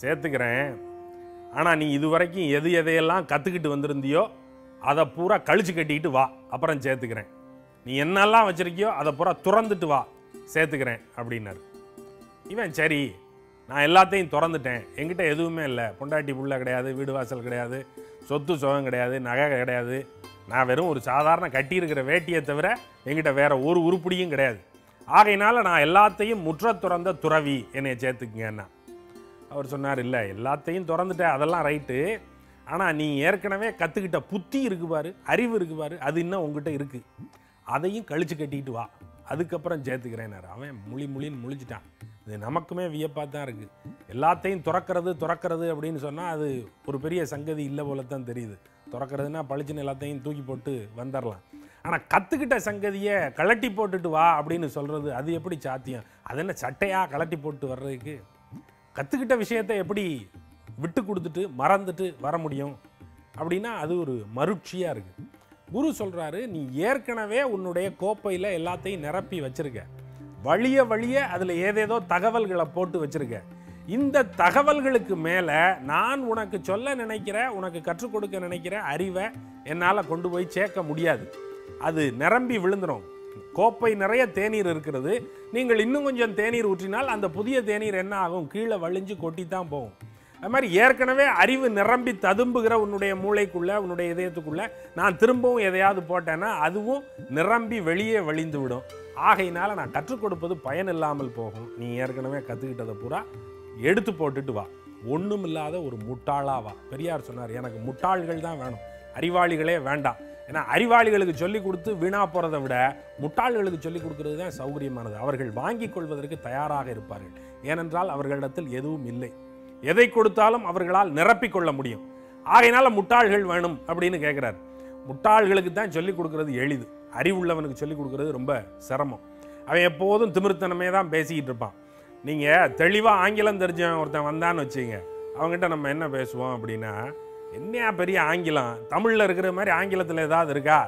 சேர்த்துக்கிறேன், ஆனால் நீ இதுவரைக்கும் எது எதையெல்லாம் கற்றுக்கிட்டு வந்திருந்தியோ அதை பூரா கழிச்சு கட்டிக்கிட்டு வா, அப்புறம் சேர்த்துக்கிறேன். நீ என்னெல்லாம் வச்சுருக்கியோ அதை பூரா துறந்துட்டு வா, சேர்த்துக்கிறேன் அப்படின்னாரு. இவன் சரி நான் எல்லாத்தையும் திறந்துட்டேன், என்கிட்ட எதுவுமே இல்லை, பொண்டாட்டி புள்ள கிடையாது, வீடு வாசல் கிடையாது, சொத்து சுகம் கிடையாது, நகை கிடையாது, நான் வெறும் ஒரு சாதாரண கட்டியிருக்கிற வேட்டியை தவிர என்கிட்ட வேற ஒரு உருப்படியும் கிடையாது, ஆகையினால நான் எல்லாத்தையும் முற்ற துறந்த துறவி, என்னை சேர்த்துக்குங்கன்னா. அவர் சொன்னார், இல்லை எல்லாத்தையும் திறந்துட்டேன் அதெல்லாம் ரைட்டு, ஆனால் நீ ஏற்கனவே கற்றுக்கிட்ட புத்தி இருக்கு பாரு, அறிவு இருக்கு பாரு, அது இன்னும் உங்ககிட்ட இருக்குது, அதையும் கழிச்சு கட்டிட்டு வா, அதுக்கப்புறம் சேர்த்துக்கிறேன்னாரு. அவன் முழின்னு முழிச்சிட்டான். இது நமக்குமே வியப்பாக தான் இருக்குது. எல்லாத்தையும் துறக்கிறது அப்படின்னு சொன்னால் அது ஒரு பெரிய சங்கதி இல்லை போல தான் தெரியுது. துறக்கிறதுனா பளிச்சுன்னு எல்லாத்தையும் தூக்கி போட்டு வந்துடலாம். ஆனால் கற்றுக்கிட்ட சங்கதியை கலட்டி போட்டுட்டு வா அப்படின்னு சொல்கிறது அது எப்படி சாத்தியம்? அது என்ன சட்டையாக கலட்டி போட்டு வர்றதுக்கு? கற்றுக்கிட்ட விஷயத்தை எப்படி விட்டு கொடுத்துட்டு மறந்துட்டு வர முடியும் அப்படின்னா அது ஒரு மருட்சியாக இருக்குது. குரு சொல்கிறாரு, நீ ஏற்கனவே உன்னுடைய கோப்பையில் எல்லாத்தையும் நிரப்பி வச்சுருக்க, வழிய அதில் ஏதேதோ தகவல்களை போட்டு வச்சுருக்க. இந்த தகவல்களுக்கு மேலே நான் உனக்கு சொல்ல நினைக்கிற, உனக்கு கற்றுக் கொடுக்க நினைக்கிற அறிவை என்னால் கொண்டு போய் சேர்க்க முடியாது. அது நிரம்பி விழுந்துடும். கோப்பை நிறைய தேநீர் இருக்கிறது, நீங்கள் இன்னும் கொஞ்சம் தேநீர் ஊற்றினால் அந்த புதிய தேநீர் என்ன ஆகும்? கீழே வழிஞ்சு கொட்டி தான் போகும். அது மாதிரி ஏற்கனவே அறிவு நிரம்பி ததும்புகிற உன்னுடைய மூளைக்குள்ளே, உன்னுடைய இதயத்துக்குள்ளே நான் திரும்பவும் எதையாவது போட்டேன்னா அதுவும் நிரம்பி வெளியே வழிந்து விடும். ஆகையினால நான் கற்றுக் கொடுப்பது பயன் இல்லாமல் போகும். நீ ஏற்கனவே கற்றுக்கிட்டதை பூரா எடுத்து போட்டுட்டு வா, ஒன்றும் இல்லாத ஒரு முட்டாளாவா. பெரியார் சொன்னார், எனக்கு முட்டாள்கள் தான் வேணும், அறிவாளிகளே வேண்டாம். ஏன்னா அறிவாளிகளுக்கு சொல்லிக் கொடுத்து வீணா போகிறத விட முட்டாள்களுக்கு சொல்லிக் கொடுக்கறது தான் சௌகரியமானது. அவர்கள் வாங்கி கொள்வதற்கு தயாராக இருப்பார்கள். ஏனென்றால் அவர்களிடத்தில் எதுவும் இல்லை. எதை கொடுத்தாலும் அவர்களால் நிரப்பிக்கொள்ள முடியும். ஆகையினால முட்டாள்கள் வேணும் அப்படின்னு கேட்குறாரு. முட்டாள்களுக்கு தான் சொல்லிக் கொடுக்கறது எளிது, அறிவுள்ளவனுக்கு சொல்லிக் கொடுக்கறது ரொம்ப சிரமம். அவன் எப்போதும் திமிர்த்தனமே தான் பேசிக்கிட்டு இருப்பான். நீங்கள் தெளிவாக ஆங்கிலம் தெரிஞ்சவன் ஒருத்தன் வந்தான்னு வச்சுங்க, அவங்ககிட்ட நம்ம என்ன பேசுவோம் அப்படின்னா, என்னையா பெரிய ஆங்கிலம், தமிழில் இருக்கிற மாதிரி ஆங்கிலத்தில் ஏதாவது இருக்கா,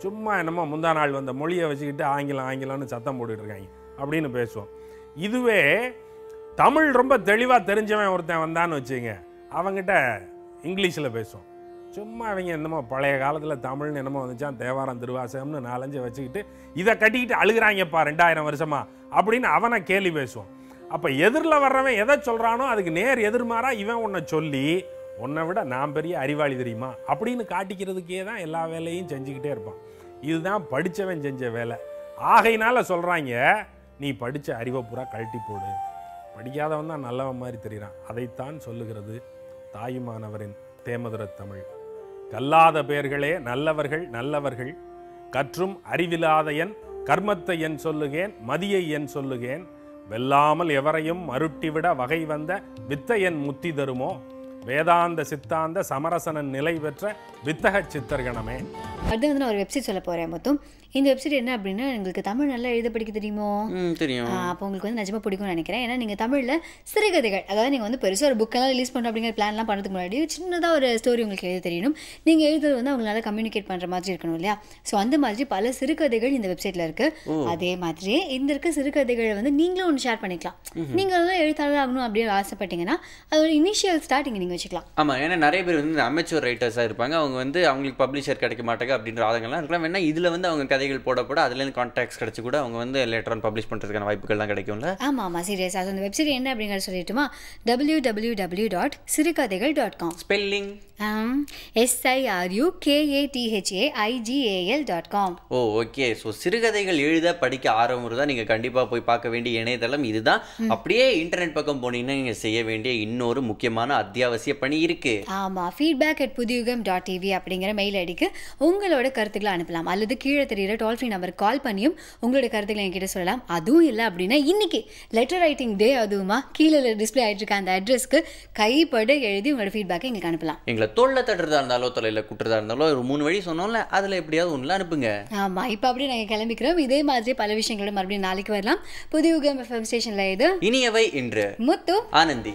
சும்மா என்னமோ முந்தா நாள் வந்த மொழியை வச்சுக்கிட்டு ஆங்கிலம்னு சத்தம் போட்டுட்டு இருக்காங்க அப்படின்னு பேசுவோம். இதுவே தமிழ் ரொம்ப தெளிவாக தெரிஞ்சவன் ஒருத்தன் வந்தான்னு வச்சுங்க, அவங்ககிட்ட இங்கிலீஷில் பேசுவோம். சும்மா அவங்க என்னமோ பழைய காலத்தில் தமிழ்னு என்னமோ வந்துச்சான், தேவாரம் திருவாசகம்னு 4-5 வச்சுக்கிட்டு இதை கட்டிக்கிட்டு அழுகிறாங்கப்பா 2000 வருஷமா அப்படின்னு அவனை கேலி பேசுவோம். அப்போ எதிரில் வர்றவன் எதை சொல்கிறானோ அதுக்கு நேர் எதிர்மாறா இவன் உன்னை சொல்லி, உன்னை விட நான் பெரிய அறிவாளி தெரியுமா அப்படின்னு காட்டிக்கிறதுக்கே தான் எல்லா வேலையும் செஞ்சுக்கிட்டே இருப்பான். இதுதான் படித்தவன் செஞ்ச வேலை. ஆகையினால சொல்கிறாங்க, நீ படித்த அறிவை பூரா கழட்டி போடு. படிக்காதவன் தான் நல்லவன் மாதிரி தெரிகிறான். அதைத்தான் சொல்லுகிறது தாயுமானவரின் தேமதுர தமிழ். கல்லாத பேர்களே நல்லவர்கள் நல்லவர்கள், கற்றும் அறிவிலாத என் கர்மத்தை என் சொல்லுகேன், மதியை என் சொல்லுகேன், வெல்லாமல் எவரையும் மருட்டிவிட வகை வந்த வித்தை என் முத்தி தருமோ, வேதாந்த சித்தாந்த சமரசனன் நிலை பெற்ற வித்தக சித்தர்கணமே. அடுத்து வந்து நான் ஒரு வெப்சைட் சொல்ல போகிறேன். மொத்தம் இந்த வெப்சைட் என்ன அப்படின்னா, உங்களுக்கு தமிழ் நல்லா எழுத படிக்க தெரியுமோ? தெரியும். அப்போ உங்களுக்கு வந்து நிஜமாக பிடிக்கும்னு நினைக்கிறேன். ஏன்னா நீங்கள் தமிழில் சிறுகதைகள், அதாவது நீங்கள் வந்து பெருசாக ஒரு புக்கெல்லாம் ரிலீஸ் பண்ணுறோம் அப்படிங்கிற பிளான்லாம் பண்ணுறதுக்கு முன்னாடி சின்னதாக ஒரு ஸ்டோரி உங்களுக்கு எழுத தெரியணும். நீங்கள் எழுதுறது வந்து அவங்களால கம்யூனிகேட் பண்ணுற மாதிரி இருக்கணும் இல்லையா? ஸோ அந்த மாதிரி பல சிறுகதைகள் இந்த வெப்சைட்டில் இருக்குது. அதே மாதிரி இந்த இருக்க சிறுகதைகளை வந்து நீங்களும் ஒன்று ஷேர் பண்ணிக்கலாம். நீங்கள் வந்து எழுத்தாளர் ஆகணும் அப்படின்னு ஆசைப்பட்டீங்கன்னா அதோட இனிஷியல் ஸ்டார்ட் இங்கே நீங்கள் வச்சுக்கலாம். ஆமாம், ஏன்னா நிறைய பேர் வந்து அமெச்சூர் ரைட்டர்ஸாக இருப்பாங்க. அவங்க வந்து அவங்களுக்கு பப்ளிஷர் கிடைக்க மாட்டாங்க அப்படின்ற ஆதங்கள்லாம் இருக்கலாம். வேணா இதில் வந்து அவங்க கதைகள் போட அதுலேருந்து கான்டாக்ட்ஸ் கிடைச்சி கூட அவங்க வந்து லேட்டர் ஆன் பப்ளிஷ் பண்ணுறதுக்கான வாய்ப்புகள்லாம் கிடைக்கும்ல. ஆமாம் சீரியஸ். அது அந்த வெப்சைட் என்ன அப்படிங்கிறத சொல்லிட்டுமா, www.sirukadaigal.com. Spelling SIRUKATHAIGAL.com. ஓ ஓகே. ஸோ சிறுகதைகள் எழுத படிக்க ஆர்வம் தான் நீங்கள் கண்டிப்பாக போய் பார்க்க வேண்டிய இணையதளம் இதுதான். அப்படியே இன்டர்நெட் பக்கம் போனீங்கன்னா நீங்கள் செய்ய வேண்டிய இன்னொரு முக்கியமான அத்தியாவசிய பணி இருக்குது. ஆமாம், feedback@pudiyugam.tv அப்படிங்கிற மெயில் ஐடிக்கு உங்களோட கருத்துக்களை அனுப்பலாம். அல்லது கீழே தெரியுற டோல் ஃப்ரீ நம்பருக்கு கால் பண்ணியும் உங்களோட கருத்துக்களை என்கிட்ட சொல்லலாம். அதுவும் இல்லை அப்படின்னா இன்னைக்கு லெட்டர் ரைட்டிங் டே, அதுவுமா கீழே டிஸ்பிளே ஆகிட்டு இருக்க அந்த அட்ரஸ்க்கு கைப்பட எழுதி உங்களோட ஃபீட்பேக்கை எங்களுக்கு அனுப்பலாம். எங்களை தோல்ல தட்டுறதா இருந்தாலோ தொலையில் குட்டுறதா இருந்தாலோ ஒரு 3 வழி சொன்னோம்ல, அதில் எப்படியாவது ஒன்றுல அனுப்புங்க. ஆமாம், இப்போ அப்படியே நாங்கள் கிளம்பிக்கிறோம். இதே மாதிரி பல விஷயங்களோட மறுபடியும் நாளைக்கு வரலாம். புதிய யுகம் FM ஸ்டேஷனில் இது இனியவை இன்று முத்து ஆனந்தி.